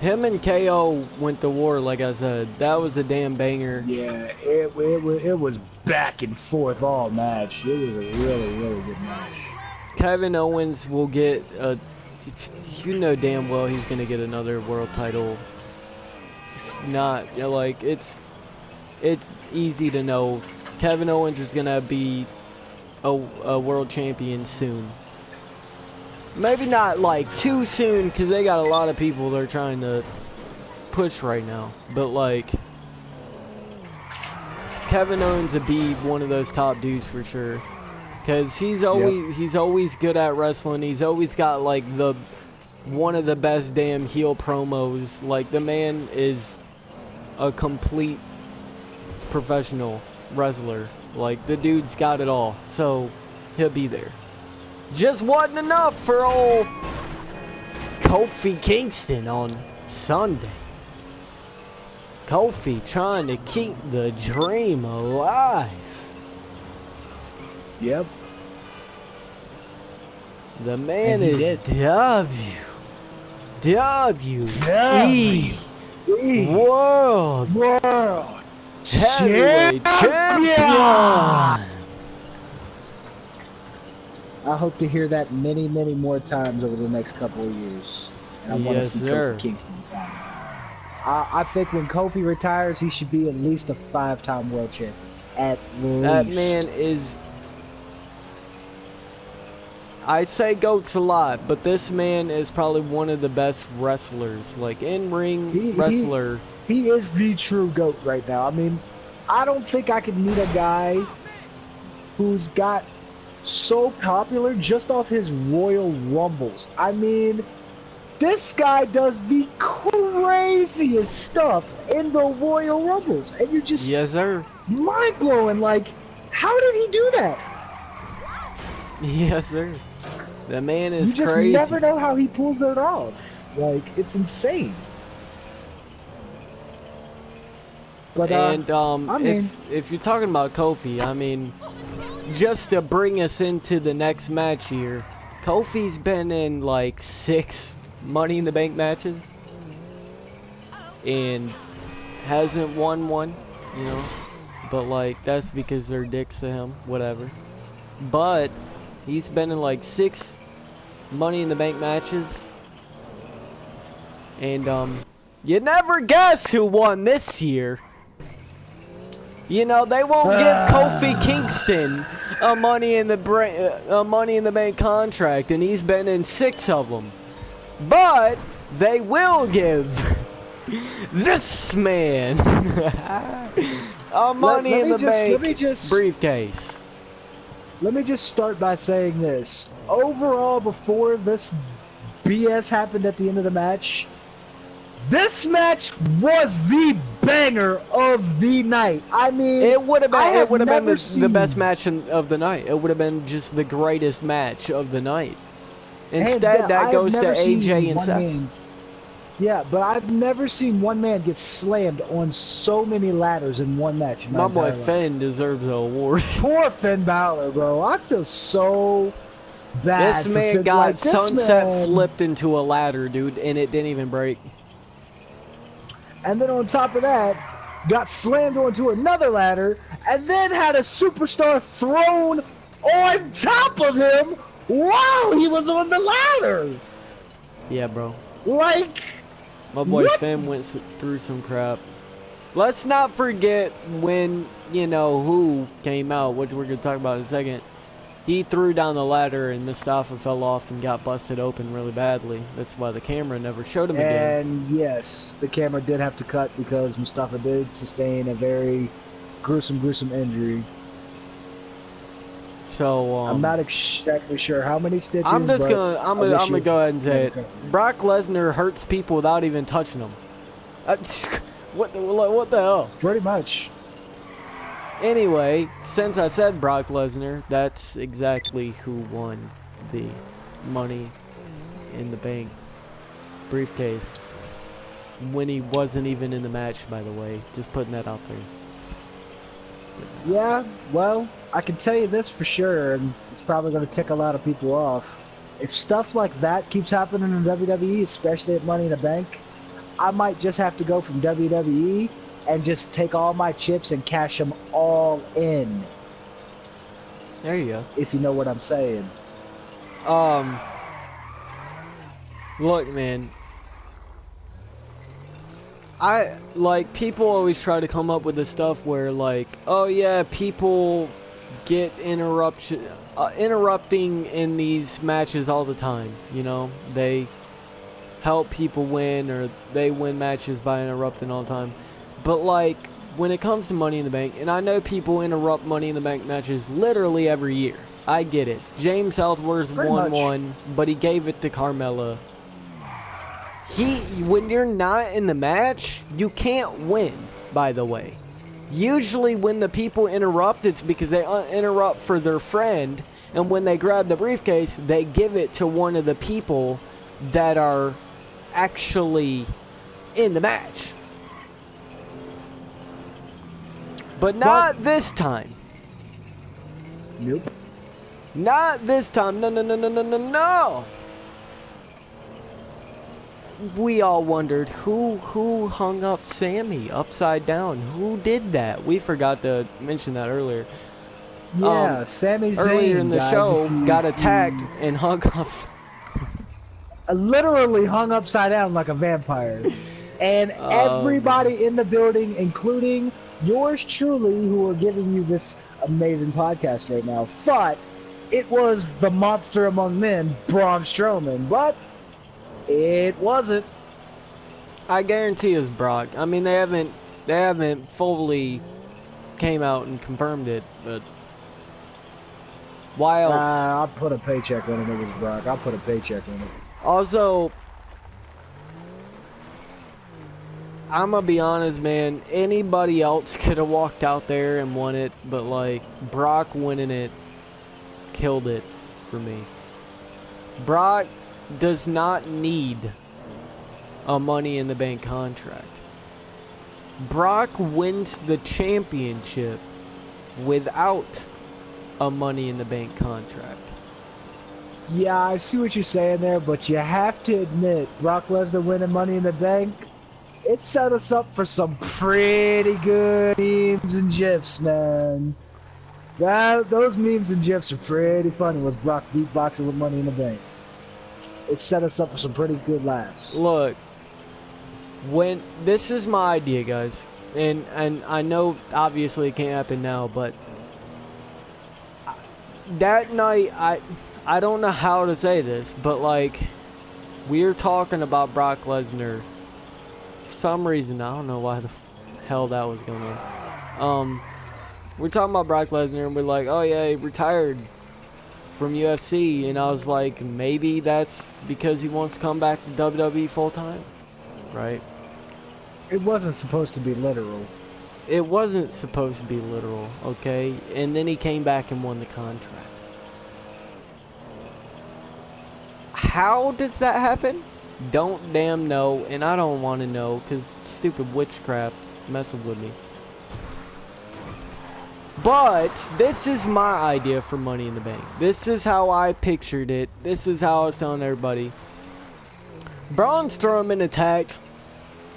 Him and KO went to war, like I said. That was a damn banger. Yeah, it was back and forth all match. It was a really, really good match. Kevin Owens will get a... You know damn well he's going to get another world title. It's not... You know, like, it's easy to know. Kevin Owens is going to be a world champion soon. Maybe not like too soon, because they got a lot of people they're trying to push right now. But like, Kevin Owens would be one of those top dudes for sure, because he's always good at wrestling. He's always got like one of the best damn heel promos. Like the man is a complete professional wrestler. Like the dude's got it all, so he'll be there. Just wasn't enough for old Kofi Kingston on Sunday. Kofi trying to keep the dream alive. Yep. The man is WWE World Heavyweight Champion. I hope to hear that many, many more times over the next couple of years. And I want to see Kofi Kingston sign. I think when Kofi retires, he should be at least a 5-time world champion. At least. That man is... I say GOAT's a lot, but this man is probably one of the best wrestlers. Like, in-ring wrestler. He is the true GOAT right now. I mean, I don't think I could meet a guy who's got so popular just off his Royal Rumbles. I mean, this guy does the craziest stuff in the Royal Rumbles, and you're just mind-blowing. Like, how did he do that? Yes, sir. The man is crazy. You just never know how he pulls it off. Like, it's insane. But I mean, if you're talking about Kofi, I mean, just to bring us into the next match here, Kofi's been in like 6 Money in the Bank matches and hasn't won one, you know, but like that's because they're dicks to him, whatever. But he's been in like 6 Money in the Bank matches, and you never guess who won this year. You know, they won't give Kofi Kingston a Money in the Bank contract, and he's been in 6 of them. But they will give this man a Money in the Bank briefcase. Let me just start by saying this. Overall, before this BS happened at the end of the match, this match was the banger of the night. I mean, it would have been the best match of the night. It would have been just the greatest match of the night. Instead, that goes to AJ and Seth. Yeah, but I've never seen one man get slammed on so many ladders in one match. My boy Finn deserves an award. Poor Finn Balor, bro. I feel so bad. This man got sunset flipped into a ladder, dude, and it didn't even break. And then on top of that, got slammed onto another ladder, and then had a superstar thrown on top of him while he was on the ladder. Yeah, bro. Like, my boy Finn went through some crap. Let's not forget when, you know, who came out, which we're going to talk about in a second. He threw down the ladder and Mustafa fell off and got busted open really badly. That's why the camera never showed him again. And yes, the camera did have to cut because Mustafa did sustain a very gruesome injury. So I'm not exactly sure how many stitches. I'm gonna go ahead and say it. Brock Lesnar hurts people without even touching them. What the hell? Pretty much. Anyway, since I said Brock Lesnar, that's exactly who won the Money in the Bank briefcase. When he wasn't even in the match, by the way. Just putting that out there. Yeah, well, I can tell you this for sure, and it's probably going to tick a lot of people off. If stuff like that keeps happening in WWE, especially at Money in the Bank, I might just have to go from WWE and just take all my chips and cash them all in. There you go. If you know what I'm saying. Look, man. People always try to come up with this stuff where, like, oh yeah, people get interrupting in these matches all the time, you know? They help people win, or they win matches by interrupting all the time. But, like, when it comes to Money in the Bank, and I know people interrupt Money in the Bank matches literally every year. I get it. James Ellsworth won one, but he gave it to Carmella. When you're not in the match, you can't win, by the way. Usually when the people interrupt, it's because they interrupt for their friend, and when they grab the briefcase, they give it to one of the people that are actually in the match. But not this time. Nope. Not this time. No. We all wondered who hung up Sammy upside down. Who did that? We forgot to mention that earlier. Yeah, Sami Zayn, earlier in the show got attacked and hung up. Literally hung upside down like a vampire. And everybody in the building, including yours truly, who are giving you this amazing podcast right now, thought it was the monster among men, Braun Strowman, but it wasn't. I guarantee it's Brock. I mean, they haven't fully came out and confirmed it, but why else? I'll put a paycheck on it if it was Brock. I'll put a paycheck on it. Also, I'm gonna be honest, man. Anybody else could have walked out there and won it, but like Brock winning it killed it for me. Brock does not need a Money in the Bank contract. Brock wins the championship without a Money in the Bank contract. Yeah, I see what you're saying there, but you have to admit, Brock Lesnar winning Money in the Bank, it set us up for some pretty good memes and GIFs, man. Those memes and GIFs are pretty funny with Brock beatboxing with Money in the Bank. It set us up for some pretty good laughs. Look, this is my idea, guys. and I know obviously it can't happen now, but that night I don't know how to say this, but like we're talking about Brock Lesnar for some reason. I don't know why the hell that was going on. We're talking about Brock Lesnar and we're like, oh yeah, he retired from UFC, and I was like, maybe that's because he wants to come back to WWE full time, right? It wasn't supposed to be literal. It wasn't supposed to be literal, okay? And then he came back and won the contract. How does that happen? Don't damn know, and I don't want to know, because stupid witchcraft messing with me. But this is my idea for Money in the Bank. This is how I pictured it. This is how I was telling everybody. Braun Strowman attacked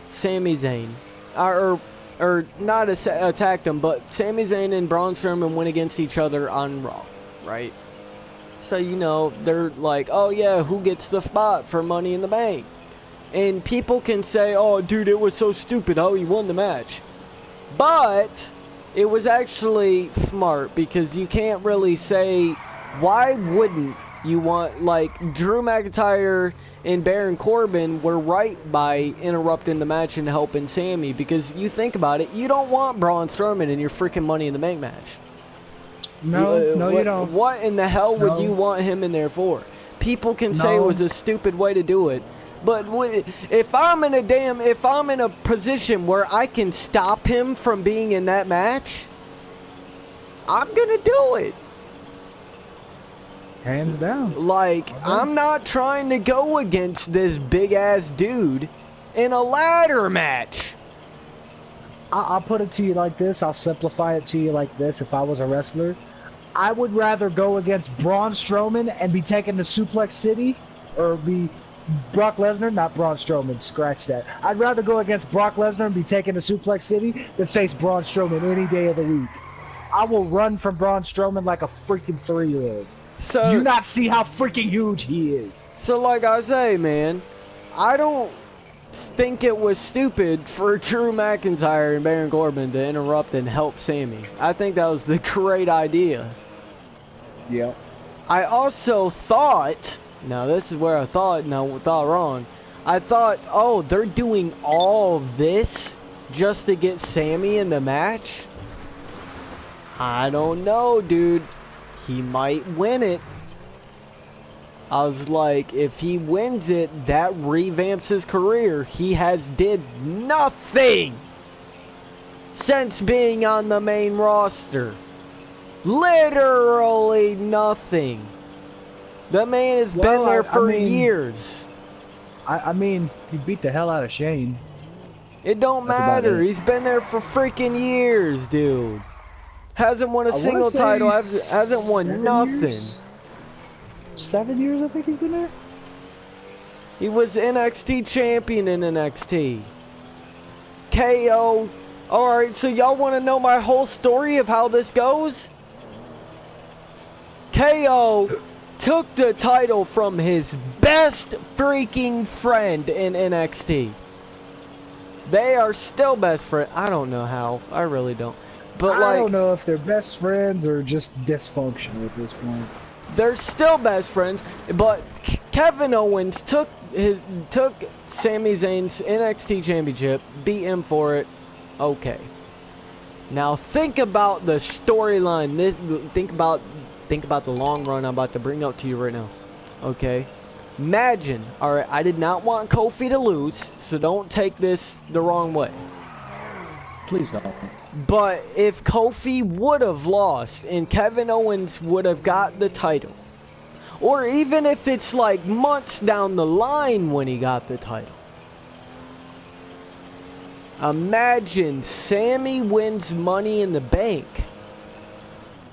Sami Zayn. Or not attacked him, but Sami Zayn and Braun Strowman went against each other on Raw, right? So, you know, they're like, oh yeah, who gets the spot for Money in the Bank? And people can say, oh dude, it was so stupid how he won the match. But it was actually smart, because you can't really say, why wouldn't you want, like, Drew McIntyre and Baron Corbin were right by interrupting the match and helping Sammy, because you think about it, you don't want Braun Strowman in your freaking Money in the Bank match. No, you don't. What in the hell would you want him in there for? People can say it was a stupid way to do it, but if I'm in a position where I can stop him from being in that match, I'm gonna do it. Hands down. Like, I'm not trying to go against this big ass dude in a ladder match. I'll put it to you like this. I'll simplify it to you like this. If I was a wrestler, I would rather go against Braun Strowman and be taken to Suplex City, or be Brock Lesnar, not Braun Strowman, scratch that. I'd rather go against Brock Lesnar and be taken to Suplex City than face Braun Strowman any day of the week. I will run from Braun Strowman like a freaking 3-year-old. So, do you not see how freaking huge he is? So like I say, man, I don't think it was stupid for Drew McIntyre and Baron Corbin to interrupt and help Sammy. I think that was the great idea. Yep. I also thought, now this is where I thought wrong. I thought, oh, they're doing all this just to get Sammy in the match? I don't know, dude. He might win it. I was like, if he wins it, that revamps his career. He has did nothing since being on the main roster. Literally nothing. The man has been there for years. I mean, he beat the hell out of Shane. It don't matter. He's been there for freaking years, dude. Hasn't won a single title. Hasn't won nothing. 7 years, I think he's been there. He was NXT champion in NXT. KO. Alright, so y'all want to know my whole story of how this goes? KO took the title from his best freaking friend in NXT. They are still best friends. I don't know how. I really don't. But I don't know if they're best friends or just dysfunctional at this point. They're still best friends, but Kevin Owens took Sami Zayn's NXT championship, beat him for it. Okay. Now think about the storyline. Think about the long run I'm about to bring up to you right now. Okay. Imagine, alright, I did not want Kofi to lose, so don't take this the wrong way. Please don't. But if Kofi would have lost and Kevin Owens would have got the title, or even if it's like months down the line when he got the title, imagine Sammy wins Money in the Bank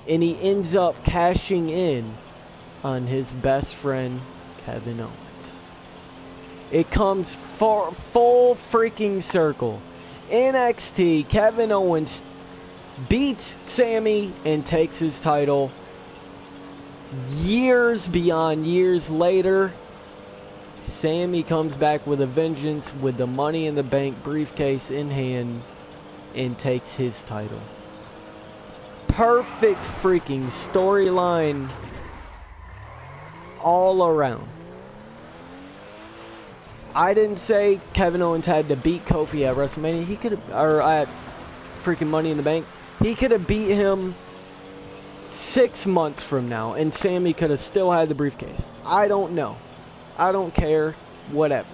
and he ends up cashing in on his best friend Kevin Owens. It comes full freaking circle. NXT, Kevin Owens beats Sammy and takes his title. Years beyond years later, Sammy comes back with a vengeance with the Money in the Bank briefcase in hand. and takes his title. Perfect freaking storyline all around. I didn't say Kevin Owens had to beat Kofi at WrestleMania. He could have, or at freaking Money in the Bank. He could have beat him 6 months from now, and Sammy could have still had the briefcase. I don't know. I don't care. Whatever.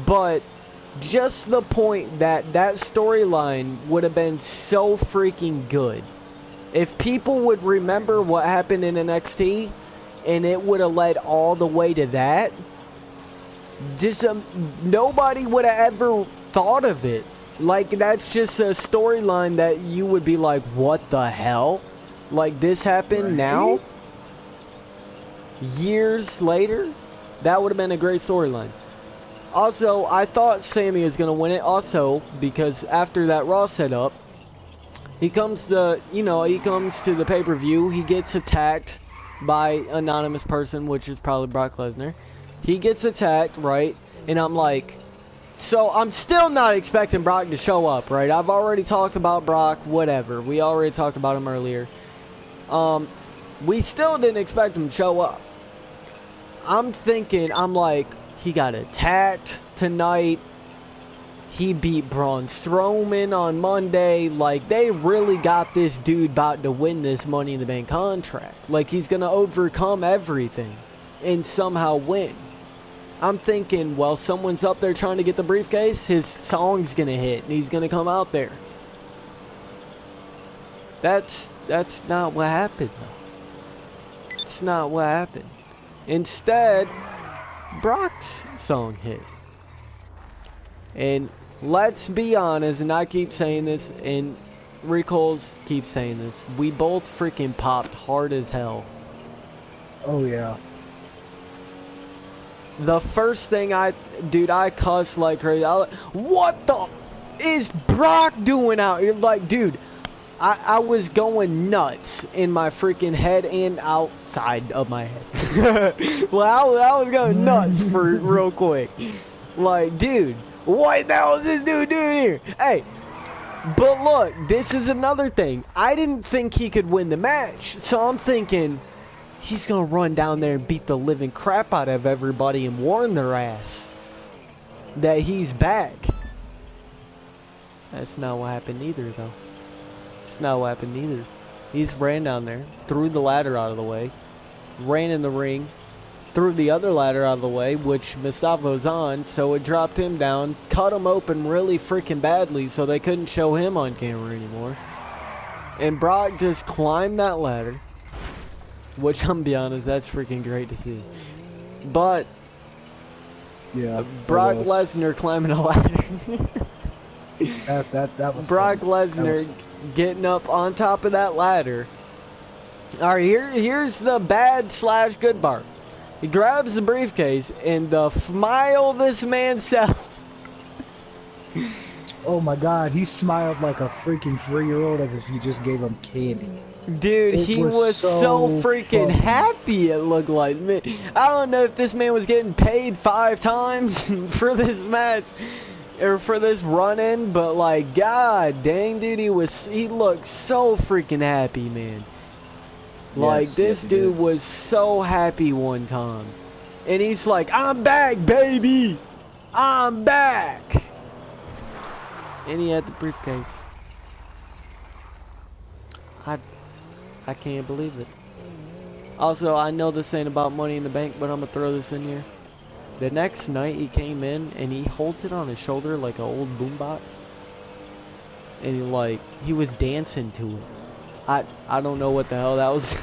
But just the point that that storyline would have been so freaking good. If people would remember what happened in NXT, and it would have led all the way to that, just nobody would have ever thought of it. Like, that's just a storyline that you would be like, what the hell? Like, this happened now? Years later? That would have been a great storyline. Also, I thought Sammy was going to win it also because after that Raw setup, he comes to, he comes to the pay-per-view, he gets attacked by an anonymous person, which is probably Brock Lesnar. He gets attacked, right? And I'm like, so I'm still not expecting Brock to show up, right? I've already talked about Brock, whatever. We already talked about him earlier. We still didn't expect him to show up. I'm thinking, I'm like, he got attacked tonight. He beat Braun Strowman on Monday. Like, they really got this dude about to win this Money in the Bank contract. Like, he's going to overcome everything and somehow win. I'm thinking, well, someone's up there trying to get the briefcase. His song's going to hit and he's going to come out there. That's not what happened, though. It's not what happened. Instead, Brock's song hit. And let's be honest, and I keep saying this, and Recoles keeps saying this, we both freaking popped hard as hell. Oh, yeah. The first thing I cussed like crazy. What the is Brock doing out here? Like, dude, I was going nuts in my freaking head and outside of my head. Well, I was going nuts for real quick. Like, dude, what the hell is this dude doing here? Hey, but look, this is another thing. I didn't think he could win the match, so I'm thinking he's gonna run down there and beat the living crap out of everybody and warn their ass that he's back. That's not what happened either, though. It's not what happened either. He's ran down there, threw the ladder out of the way, ran in the ring, threw the other ladder out of the way, which Mustafa's on, so it dropped him down, cut him open really freaking badly so they couldn't show him on camera anymore. And Brock just climbed that ladder, which, I'm gonna be honest, that's freaking great to see. But yeah, Brock Lesnar climbing a ladder. that was Brock funny. Lesnar getting up on top of that ladder. Alright, here's the bad / good part. He grabs the briefcase and the smile this man sells. Oh my god, he smiled like a freaking 3-year-old as if you just gave him candy. Dude, he was so freaking funny. happy, it looked like. Man, I don't know if this man was getting paid 5 times for this match or for this run-in, but like, god dang, dude, he looked so freaking happy, man. Like, this dude was so happy one time. And he's like, I'm back, baby! I'm back! And he had the briefcase. I can't believe it. Also, I know this ain't about Money in the Bank, but I'm gonna throw this in here. The next night he came in and he holds it on his shoulder like an old boombox. And he was dancing to it. I don't know what the hell that was.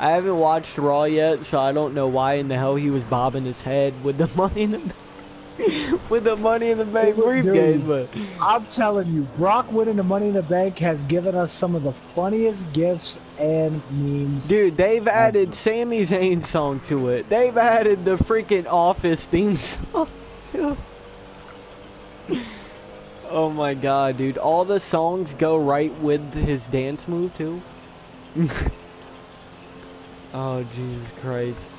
I haven't watched Raw yet, so I don't know why in the hell he was bobbing his head with the Money in the Bank briefcase. But I'm telling you, Brock winning the Money in the Bank has given us some of the funniest gifts and memes. Dude, they've added Sami Zayn song to it. They've added the freaking Office theme song to it. Oh my god, dude. All the songs go right with his dance move, too. Oh, Jesus Christ.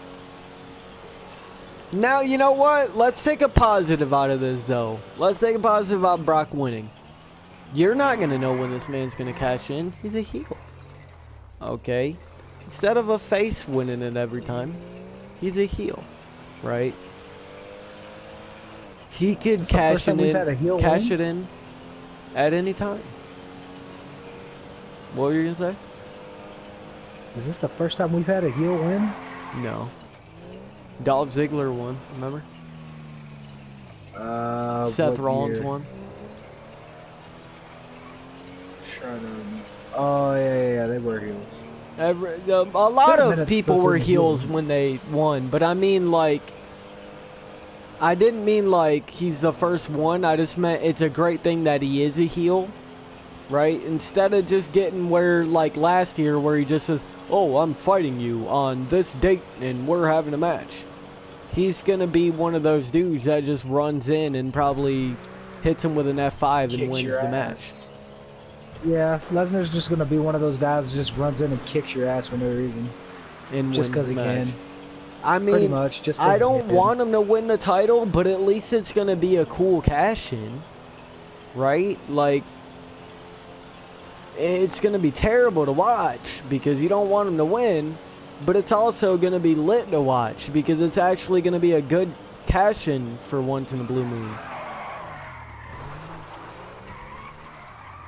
Now, you know what? Let's take a positive out of this, though. Let's take a positive about Brock winning. You're not going to know when this man's going to cash in. He's a heel. Okay? Instead of a face winning it every time, he's a heel. Right? He could cash it in at any time. What were you going to say? Is this the first time we've had a heel win? No. Dolph Ziggler won, remember? Seth Rollins won. Oh, yeah, they were heels. A lot of people were heels when they won, but I mean, like, I didn't mean like he's the first one. I just meant it's a great thing that he is a heel, right? Instead of just getting where, like last year, where he just says, "Oh, I'm fighting you on this date and we're having a match." He's gonna be one of those dudes that just runs in and probably hits him with an F5 and wins the match. Yeah, Lesnar's just gonna be one of those guys that just runs in and kicks your ass for no reason. And just because he can. I mean, pretty much, just I don't want him to win the title, but at least it's gonna be a cool cash-in, right? Like, it's gonna be terrible to watch because you don't want him to win, but it's also gonna be lit to watch because it's actually gonna be a good cash-in for once in a blue moon.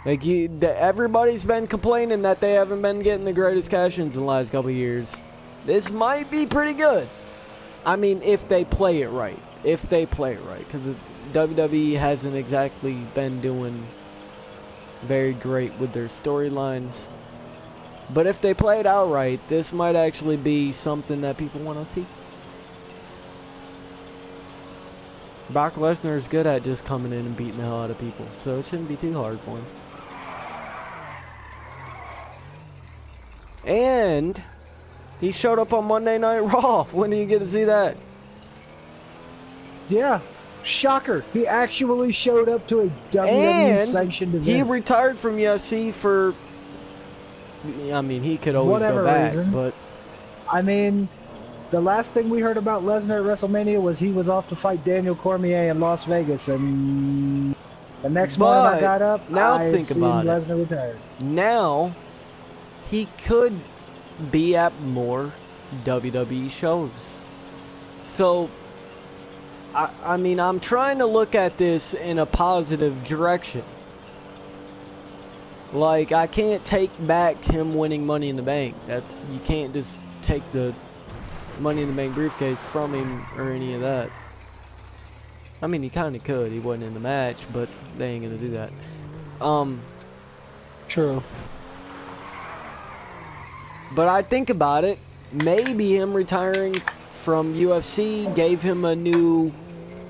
Like, everybody's been complaining that they haven't been getting the greatest cash-ins in the last couple of years. This might be pretty good. I mean, if they play it right. If they play it right. Because WWE hasn't exactly been doing very great with their storylines. But if they play it out right, this might actually be something that people want to see. Brock Lesnar is good at just coming in and beating the hell out of people. So it shouldn't be too hard for him. And he showed up on Monday Night Raw. When do you get to see that? Yeah. Shocker. He actually showed up to a WWE sanctioned event. He retired from UFC for... I mean, he could always go back, but... I mean, the last thing we heard about Lesnar at WrestleMania was he was off to fight Daniel Cormier in Las Vegas, and the next morning I got up, I had seen Lesnar retired. Now, he could be at more WWE shows. So, I mean, I'm trying to look at this in a positive direction. Like, I can't take back him winning Money in the Bank. That you can't just take the Money in the Bank briefcase from him or any of that. I mean, he kind of could. He wasn't in the match, but they ain't gonna do that. True. But I think about it, maybe him retiring from UFC gave him a new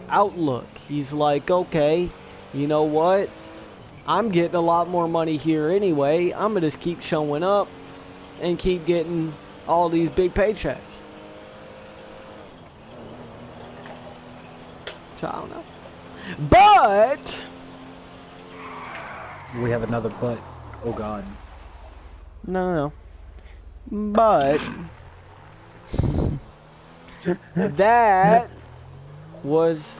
outlook. He's like, okay, you know what? I'm getting a lot more money here anyway. I'm going to just keep showing up and keep getting all these big paychecks. So I don't know. But we have another but. Oh God. No. But that was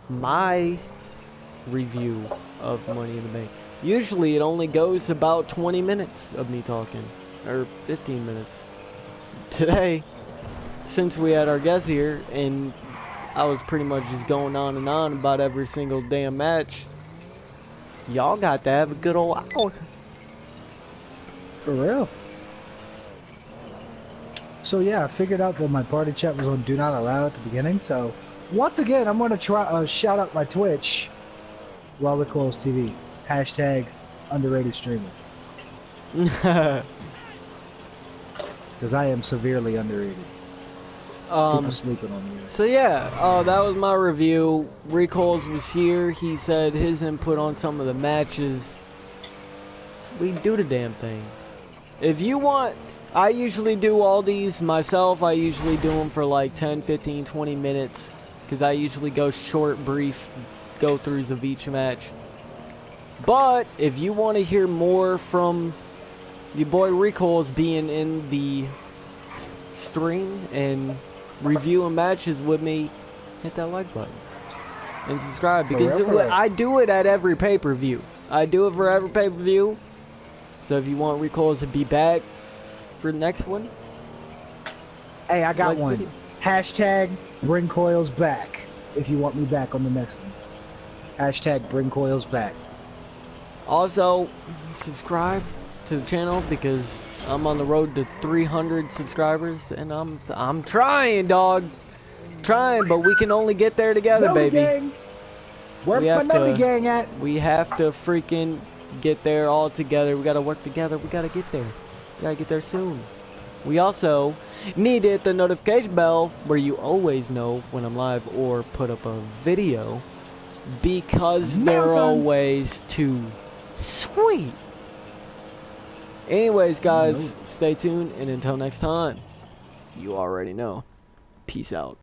my review of Money in the Bank. Usually it only goes about 20 minutes of me talking, or 15 minutes. Today, since we had our guest here, and I was pretty much just going on and on about every single damn match, y'all got to have a good old hour. For real. So yeah, I figured out that my party chat was on Do Not Allow at the beginning, so once again, I'm going to try shout out my Twitch, While We Close TV. Hashtag underrated streamer. Because I am severely underrated. People sleeping on me. So yeah, that was my review. Recoils was here. He said his input on some of the matches. We do the damn thing. If you want... I usually do all these myself. I usually do them for like 10, 15, 20 minutes. Because I usually go short, brief, go-throughs of each match. But, if you want to hear more from your boy Recoils being in the stream and reviewing matches with me, hit that like button. And subscribe. Because I do it at every pay-per-view. I do it for every pay-per-view. So if you want Recoils to be back for the next one. Hey, I got like one. video. Hashtag bring coils back if you want me back on the next one. Hashtag bring coils back. Also, subscribe to the channel because I'm on the road to 300 subscribers and I'm trying, dog. Trying, but we can only get there together, Noty baby. gang. Where's my Noty gang at? We have to freaking get there all together. We gotta work together. We gotta get there. We gotta get there soon. We also need to hit the notification bell where you always know when I'm live or put up a video because they're always too sweet. Anyways, guys, stay tuned and until next time, you already know. Peace out.